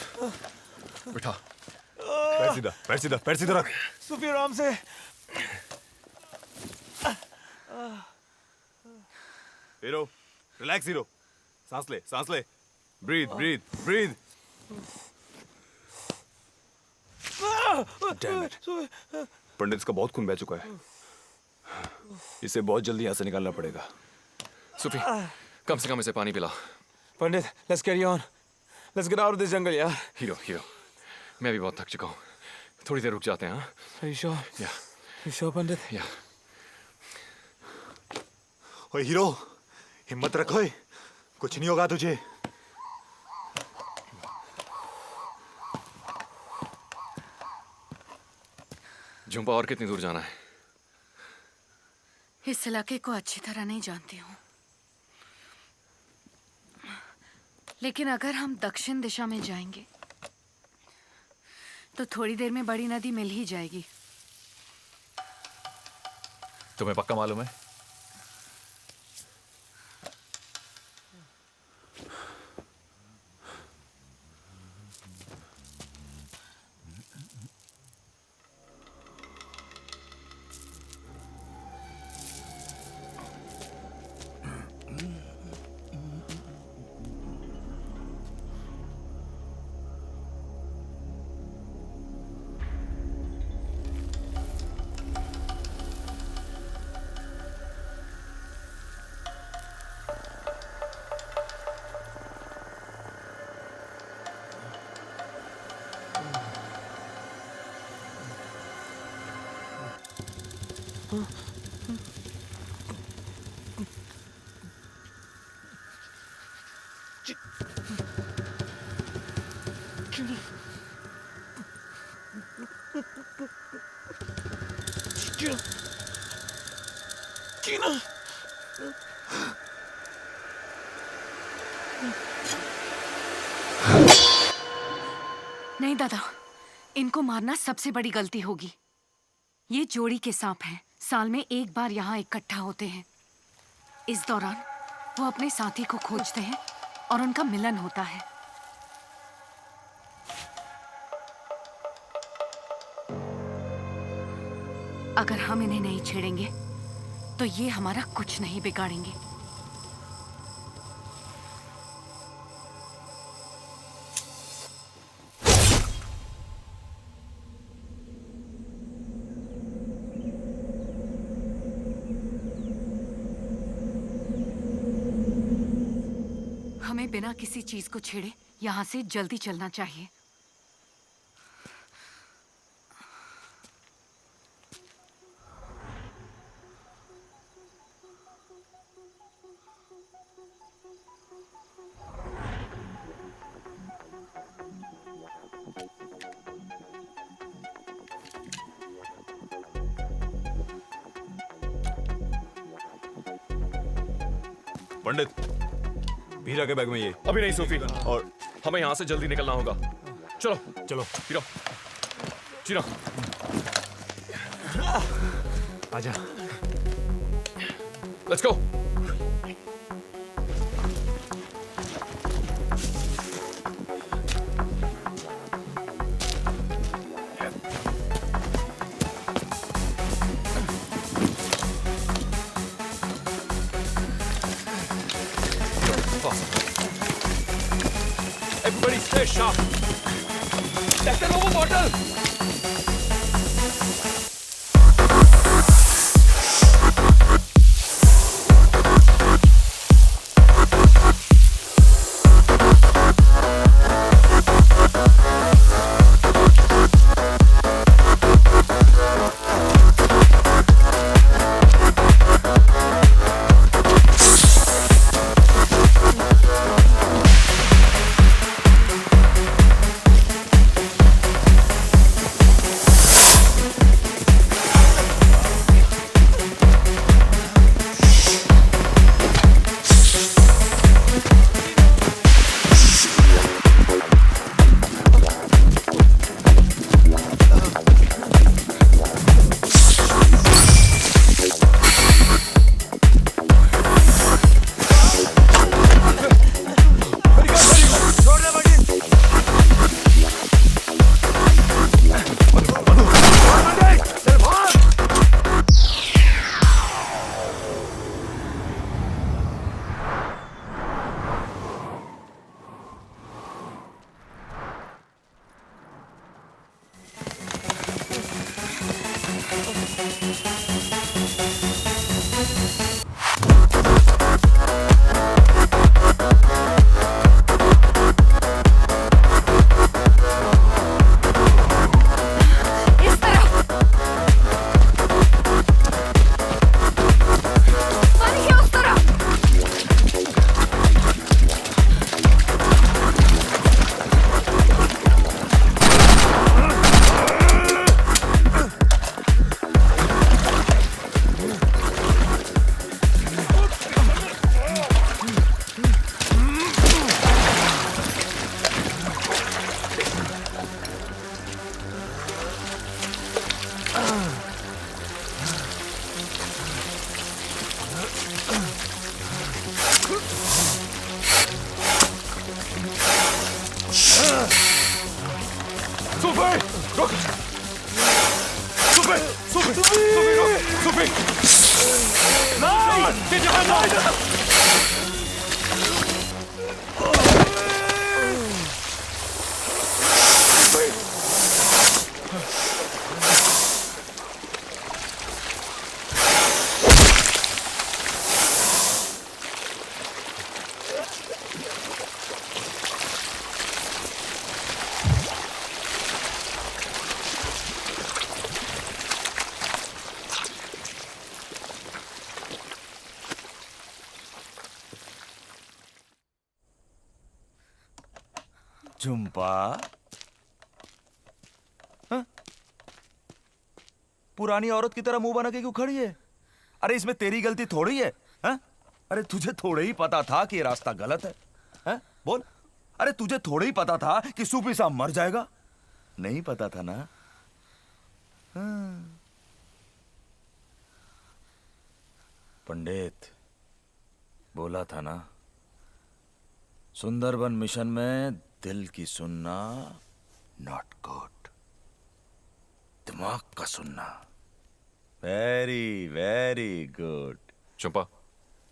बैठा। पैर सीधा, पैर सीधा, पैर सीधा रख। सूफी, आराम से। Hero, relax hero. सांस ले, सांस ले। Breathe, breathe, breathe. Damn it. Pandit, इसका बहुत खून बह चुका है। इसे बहुत जल्दी यहाँ से निकालना पड़ेगा। सूफी, कम से कम इसे पानी पिला। पंडित, let's carry on. Let's get out of this jungle, यार। हीरो, हीरो, मैं भी बहुत थक चुका हूँ। थोड़ी देर रुक जाते हैं, हाँ? Are you sure? Yeah. You sure, Pandit? Yeah. ओए हीरो, हिम्मत रखो। कुछ नहीं होगा तुझे। झुंपा, और कितनी दूर जाना है? इस इलाके को अच्छी तरह नहीं जानती हूँ, लेकिन अगर हम दक्षिण दिशा में जाएंगे तो थोड़ी देर में बड़ी नदी मिल ही जाएगी। तुम्हें पक्का मालूम है? नहीं दादा, इनको मारना सबसे बड़ी गलती होगी। ये जोड़ी के सांप हैं, साल में एक बार यहाँ इकट्ठा होते हैं। इस दौरान वो अपने साथी को खोजते हैं और उनका मिलन होता है। अगर हम इन्हें नहीं छेड़ेंगे तो ये हमारा कुछ नहीं बिगाड़ेंगे। हमें बिना किसी चीज को छेड़े यहाँ से जल्दी चलना चाहिए। पंडित, हीरा के बैग में ये। अभी नहीं सूफी, और हमें यहाँ से जल्दी निकलना होगा। चलो चलो हीरा, चीना, आजा। Let's go. Everybody stay sharp. That's the Robo bottle. Jhumpa, हाँ? पुरानी औरत की तरह मुंह बना के क्यों खड़ी है? अरे इसमें तेरी गलती थोड़ी है, हाँ? अरे तुझे थोड़े ही पता था कि ये रास्ता गलत है, हाँ? बोल। अरे तुझे थोड़े ही पता था कि सूफी साहब मर जाएगा? नहीं पता था ना? हाँ। पंडित बोला था ना, सुंदरबन मिशन में दिल की सुनना नॉट गुड, दिमाग का सुनना वेरी वेरी गुड। चंपा,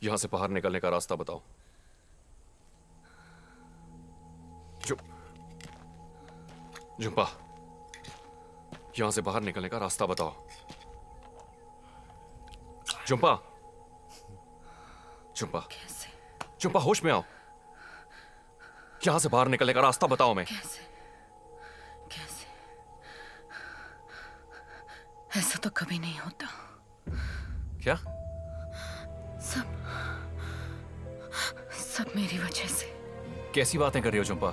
यहां से बाहर निकलने का रास्ता बताओ। झुम्पा, यहां से बाहर निकलने का रास्ता बताओ। झुम्पा, झुम्पा, झुम्पा होश में आओ। यहां से बाहर निकलने का रास्ता बताओ। मैं ऐसा तो कभी नहीं होता। क्या? सब मेरी वजह से। कैसी बातें कर रही हो झुम्पा?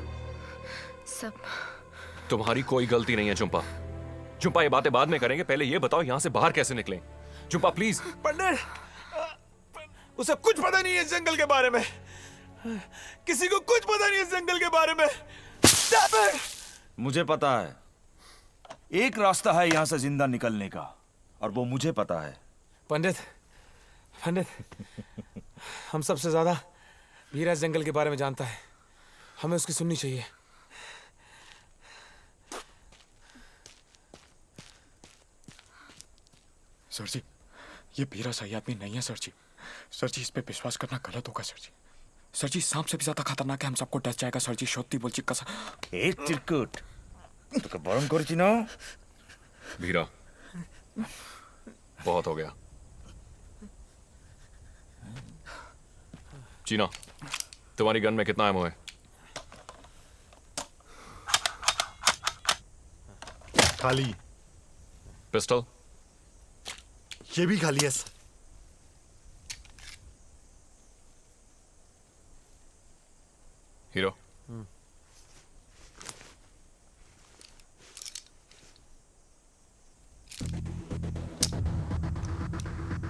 सब तुम्हारी कोई गलती नहीं है झुम्पा। झुम्पा, ये बातें बाद में करेंगे, पहले ये बताओ यहां से बाहर कैसे निकलें। झुम्पा प्लीज। पंडित, उसे कुछ पता नहीं है इस जंगल के बारे में। किसी को कुछ पता नहीं है इस जंगल के बारे में। मुझे पता है, एक रास्ता है यहां से जिंदा निकलने का, और वो मुझे पता है। पंडित, हम सबसे ज्यादा वीरा इस जंगल के बारे में जानता है, हमें उसकी सुननी चाहिए। सर जी, ये वीरा सही आदमी नहीं है सर जी। सर जी, इस पे विश्वास करना गलत होगा सर जी। सर जी, सांप से भी ज्यादा खतरनाक है, हम सबको डस जाएगा सर जी। सत्य बोलची कसम। ए चिरकुट, तो बरम करची ना। वीरा, बहुत हो गया। चीना, तुम्हारी गन में कितना एमो है? खाली। पिस्टल? ये भी खाली है सर। हीरो,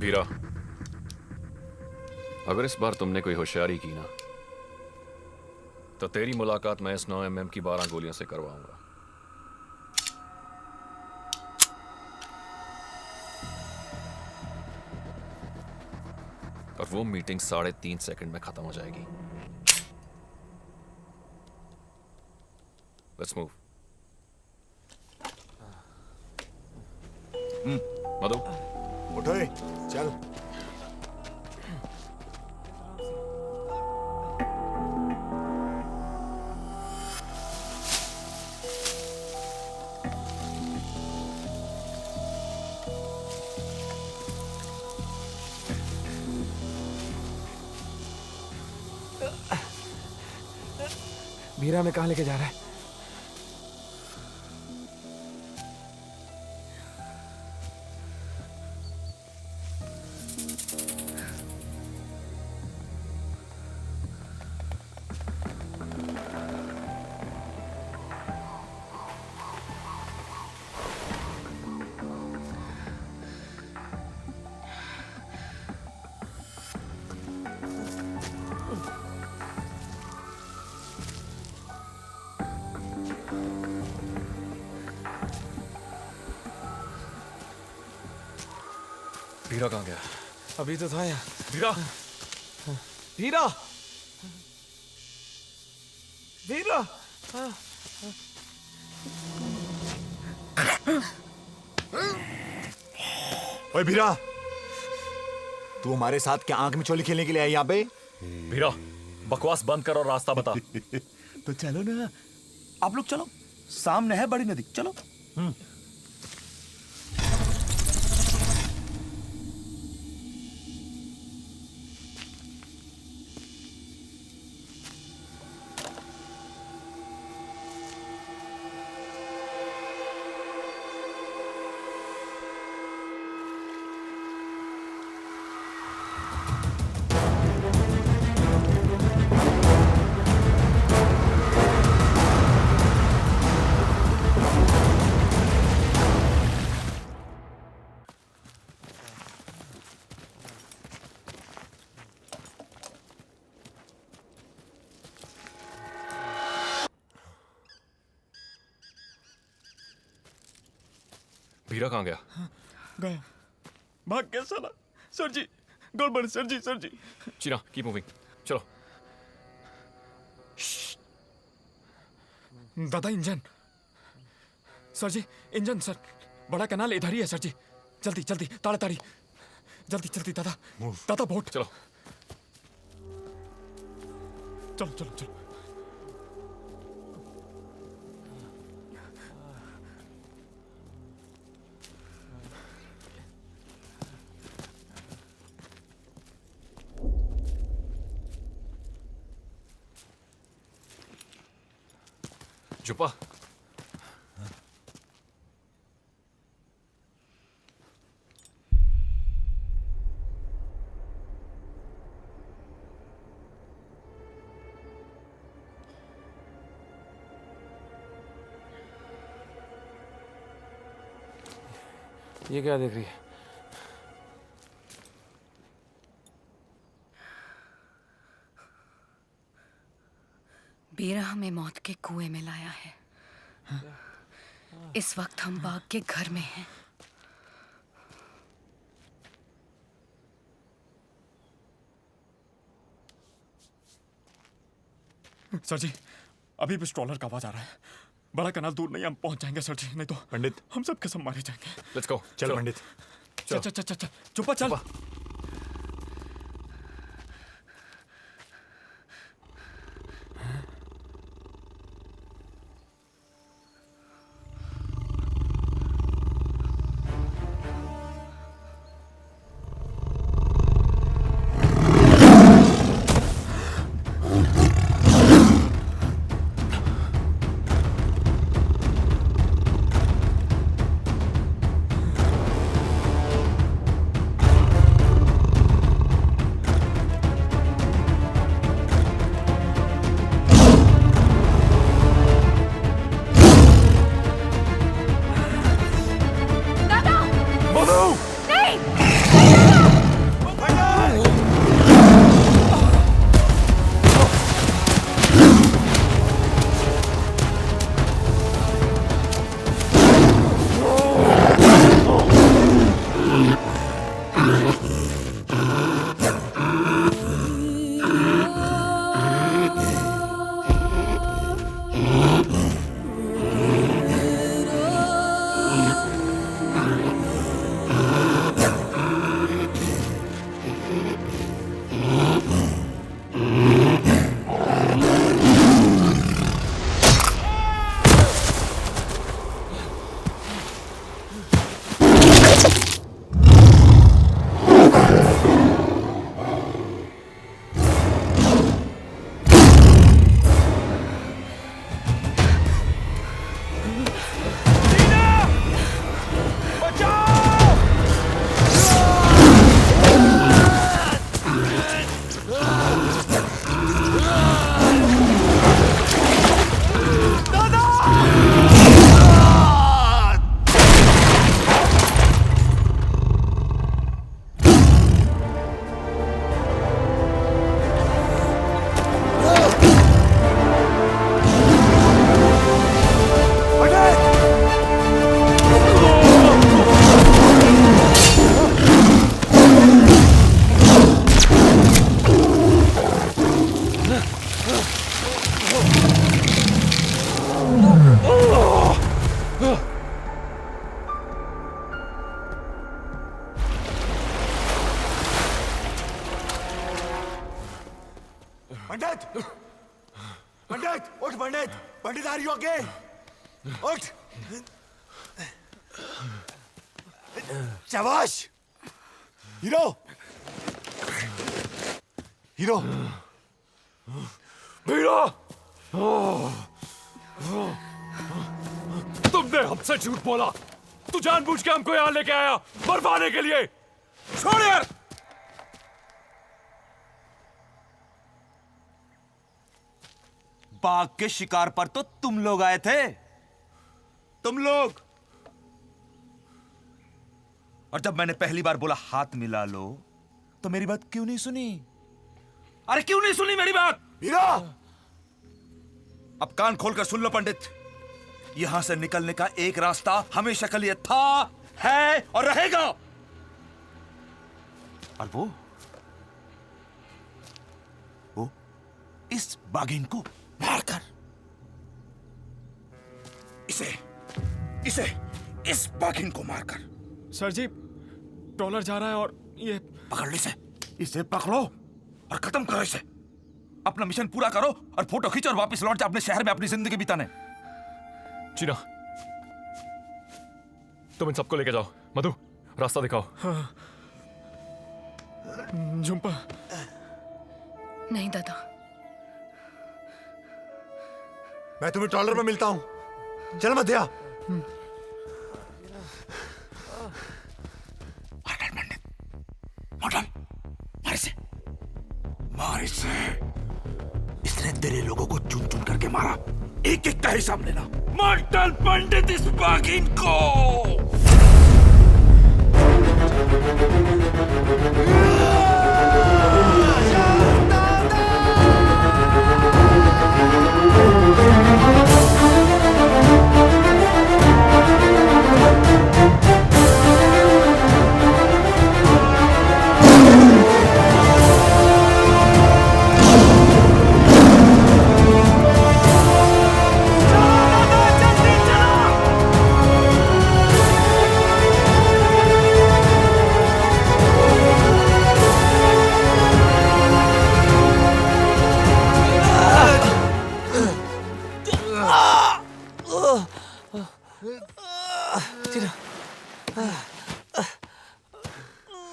वीरा, अगर इस बार तुमने कोई होशियारी की ना, तो तेरी मुलाकात मैं इस 9mm की 12 गोलियों से करवाऊंगा। और वो मीटिंग 3.5 सेकंड में खत्म हो जाएगी। Let's move. मधु, उठो, चल। वीरा में कहाँ लेके जा रहा है? वीरा कहाँ गया? अभी तो था यहाँ। वीरा, वीरा, वीरा। ओए वीरा, तू हमारे साथ क्या आंख में चोली खेलने के लिए आई यहाँ पे? वीरा, बकवास बंद कर और रास्ता बता। तो चलो ना, आप लोग चलो, सामने है बड़ी नदी, चलो। भीरा कहाँ गया? गया, भाग गया साला। सर जी, गड़बड़ सर जी, सर जी। चीना, कीप मूविंग, चलो। दादा इंजन, सर जी इंजन सर, बड़ा कैनाल इधर ही है सर जी। जल्दी जल्दी, ताड़ाताड़ी, जल्दी जल्दी दादा, दादा बोट। चलो चलो चलो चलो। जुप्पा, ये क्या देख रही है? बीरा हमें मौत के कुएं में लाया है। इस वक्त हम बाग के घर में हैं। सर जी, अभी भी स्ट्रॉलर का आवाज आ रहा है। बड़ा कैनाल दूर नहीं, हम पहुंच जाएंगे सर जी, नहीं तो पंडित, हम सब कसम मारे जाएंगे। Let's go. चल पंडित, चल चल चल चल, चुप्पा चल। पंडित, पंडित, उठ पंडित, पंडित आर यू ओके? उठ। शाबाश हीरो, हीरो। भीरा, तुमने हमसे झूठ बोला। तू जानबूझ के हमको यहाँ लेके आया मरवाने के लिए। छोड़ यार। बाघ के शिकार पर तो तुम लोग आए थे, तुम लोग। और जब मैंने पहली बार बोला हाथ मिला लो, तो मेरी बात क्यों नहीं सुनी? अरे क्यों नहीं सुनी मेरी बात? हीरा, अब कान खोलकर सुन लो पंडित, यहां से निकलने का एक रास्ता हमेशा के लिए था है और रहेगा। और वो इस बाघिन को मारकर इस बाघिन को मारकर। सर जी, ट्रॉलर जा रहा है और ये पकड़ लो इसे पकड़ो और खत्म करो इसे। अपना मिशन पूरा करो और फोटो खींचो और वापस लौट जाओ अपने शहर में अपनी जिंदगी बिताने। चीना, तुम इन सबको लेके जाओ। मधु, रास्ता दिखाओ। हाँ। झुम्पा। नहीं दादा, मैं तुम्हें ट्रॉलर में मिलता हूं। चल मध्या। मार इसे। इसने तेरे लोगों को चुन चुन करके मारा। एक एक का हिसाब लेना। मार डाल पंडित इस बाघिन को।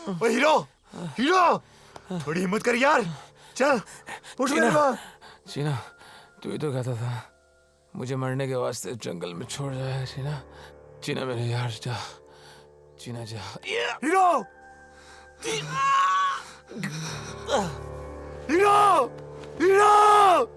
ओ हीरो, हीरो, थोड़ी हिम्मत कर यार। चल उठ मेरे पास। चीना, तू ही तो कहता था मुझे मरने के वास्ते जंगल में छोड़ जाए। चीना, चीना मेरे यार, जा। चीना जा। Hero, hero, hero.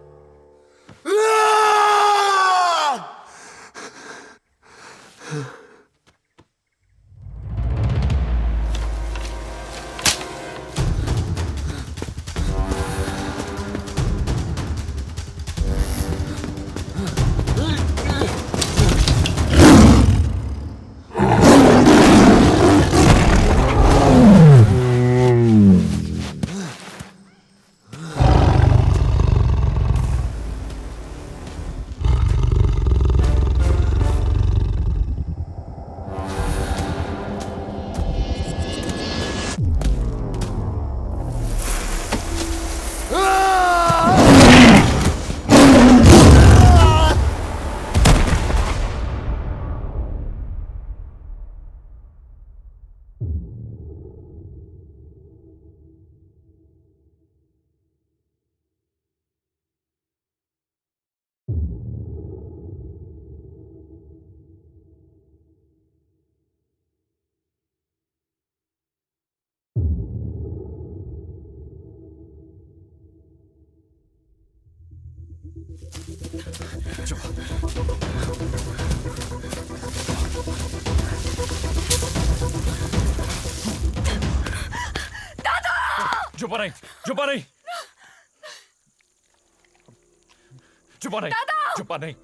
चुप नहीं, चुप नहीं, चुप नहीं, चुप नहीं।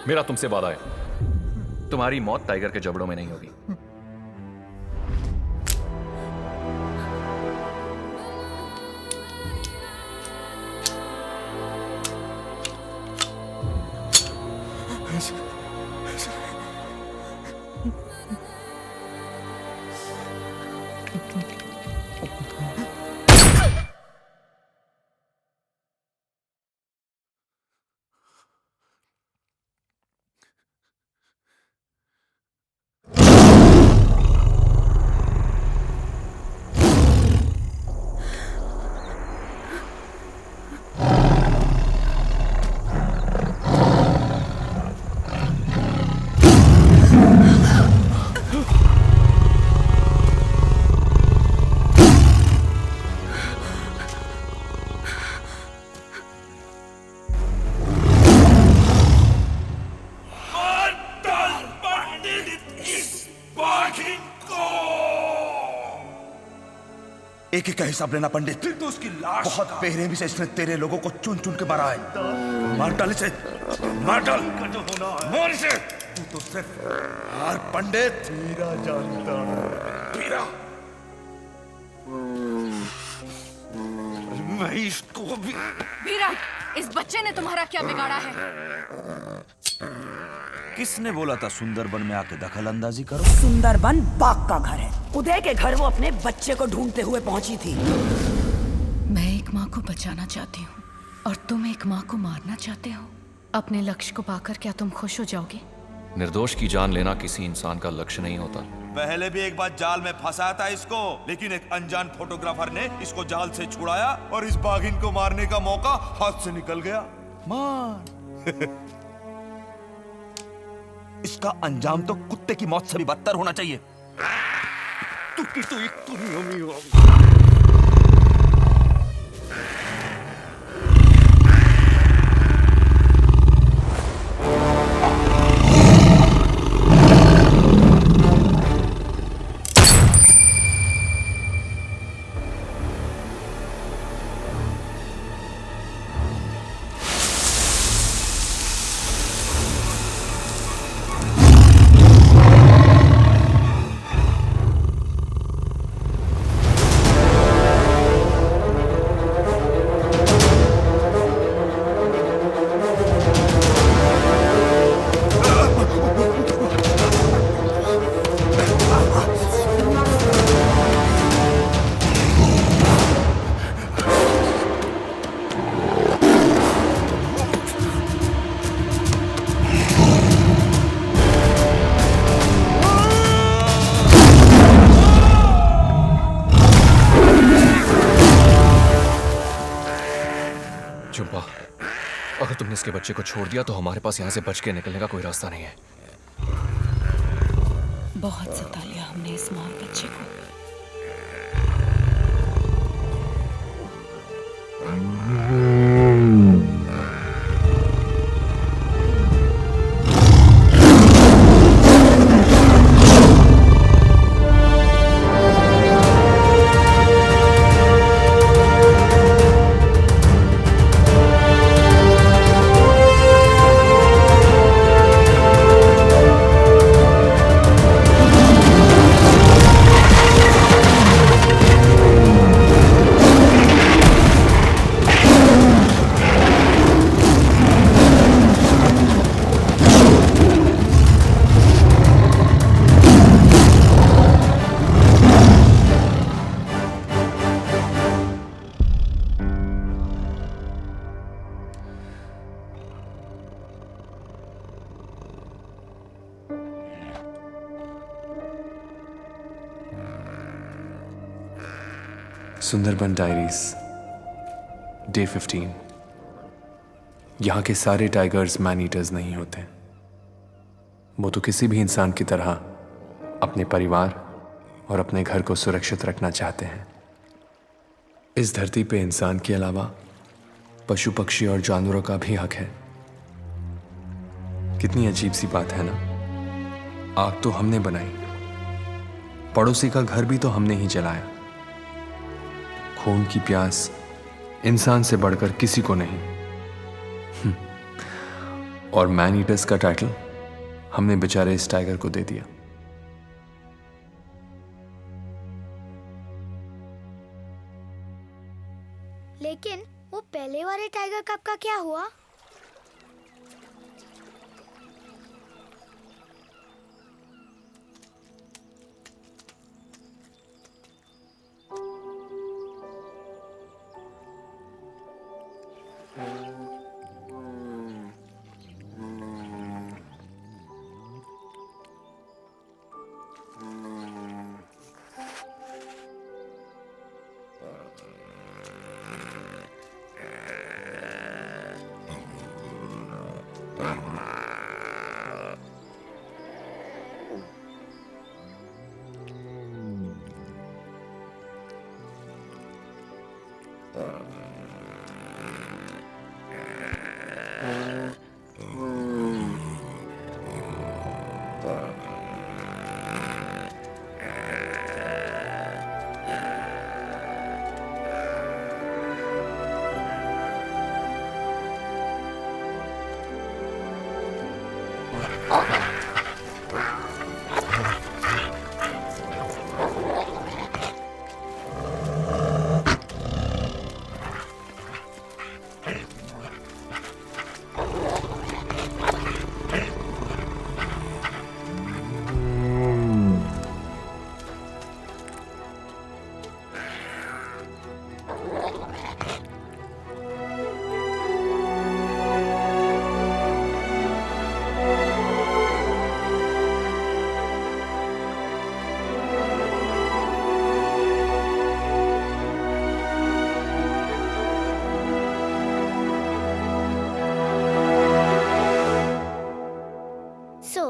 मेरा तुमसे वादा है, तुम्हारी मौत टाइगर के जबड़ों में नहीं होगी। एक एक का हिसाब लेना पंडित। फिर तो उसकी लाश बहुत बेरहमी से इसने तेरे लोगों को चुन चुन के मारा है। मार डाल इसे, मार डाल, मार इसे। तू तो सिर्फ हार पंडित। हीरा जानता है। हीरा, मैं इसको भी। वीरा, इस बच्चे ने तुम्हारा क्या बिगाड़ा है? किसने बोला था सुंदरबन में आके दखल अंदाजी करो? सुंदरबन बाघ का घर है। उदय के घर वो अपने बच्चे को ढूंढते हुए पहुंची थी। मैं एक माँ को बचाना चाहती हूँ और तुम एक माँ को मारना चाहते हो। अपने लक्ष्य को पाकर क्या तुम खुश हो जाओगे? निर्दोष की जान लेना किसी इंसान का लक्ष्य नहीं होता। पहले भी एक बार जाल में फंसाया था इसको, लेकिन एक अनजान फोटोग्राफर ने इसको जाल से छुड़ाया और इस बाघिन को मारने का मौका हाथ से निकल गया। मार। इसका अंजाम तो कुत्ते की मौत से भी बदतर होना चाहिए। तू की तो एक दुनिया हो। चंपा, अगर तुमने इसके बच्चे को छोड़ दिया तो हमारे पास यहाँ से बच के निकलने का कोई रास्ता नहीं है। बहुत सता लिया हमने इस माँ और बच्चे को। Sundarban diaries day 15। यहाँ के सारे टाइगर्स मैन ईटर्स नहीं होते। वो तो किसी भी इंसान की तरह अपने परिवार और अपने घर को सुरक्षित रखना चाहते हैं। इस धरती पे इंसान के अलावा पशु पक्षी और जानवरों का भी हक है। कितनी अजीब सी बात है ना। आग तो हमने बनाई, पड़ोसी का घर भी तो हमने ही जलाया। खून की प्यास इंसान से बढ़कर किसी को नहीं। और मैन ईटर्स का टाइटल हमने बेचारे इस टाइगर को दे दिया। लेकिन वो पहले वाले टाइगर कप का क्या हुआ?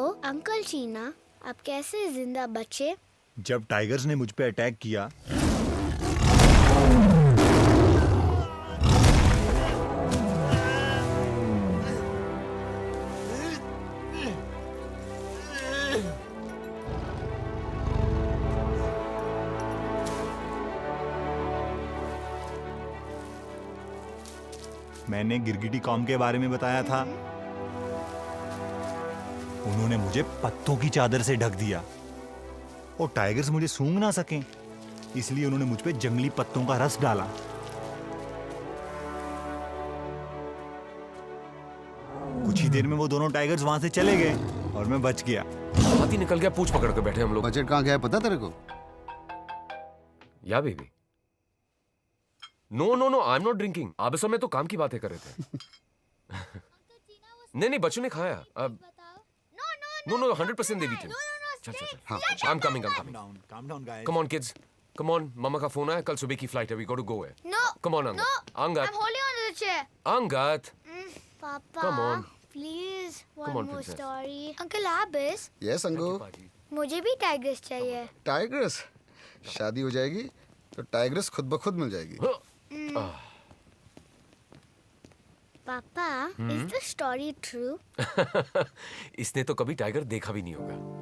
अंकल चीना, आप कैसे जिंदा बचे? जब टाइगर्स ने मुझ पे अटैक किया मैंने गिरगिटी कॉम के बारे में बताया था। उन्होंने मुझे पत्तों की चादर से ढक दिया और टाइगर्स मुझे सूंघ ना सकें, इसलिए उन्होंने मुझ पे जंगली पत्तों का रस डाला। कुछ ही देर में वो दोनों टाइगर्स वहां से चले गए और मैं बच गया। हाथी निकल गया, पूंछ पकड़ के बैठे हम लोग। बजट कहाँ गया है पता तेरे को? या baby? No no no, I am not drinking. आप इस समय तो काम की बातें कर रहे थे। नहीं नहीं, बच्चों ने खाया। अब नो नो, 100% देवी टीम। चल चल चल, I am coming, Calm down, guys. Come on kids, come on. मम्मा का फोन आया, कल सुबह की फ्लाइट है, वी गॉट टू गो है। No. Come on Angad. No. Angad, I'm holding on to the chair. Angad, Papa. Come on. Please, one Come on, more princess. story. Uncle Abis, yes Angu. मुझे भी टाइगर्स चाहिए। टाइगर्स? शादी हो जाएगी तो टाइगर्स खुद ब खुद मिल जाएगी। पापा, is the story true? इसने तो कभी टाइगर देखा भी नहीं होगा।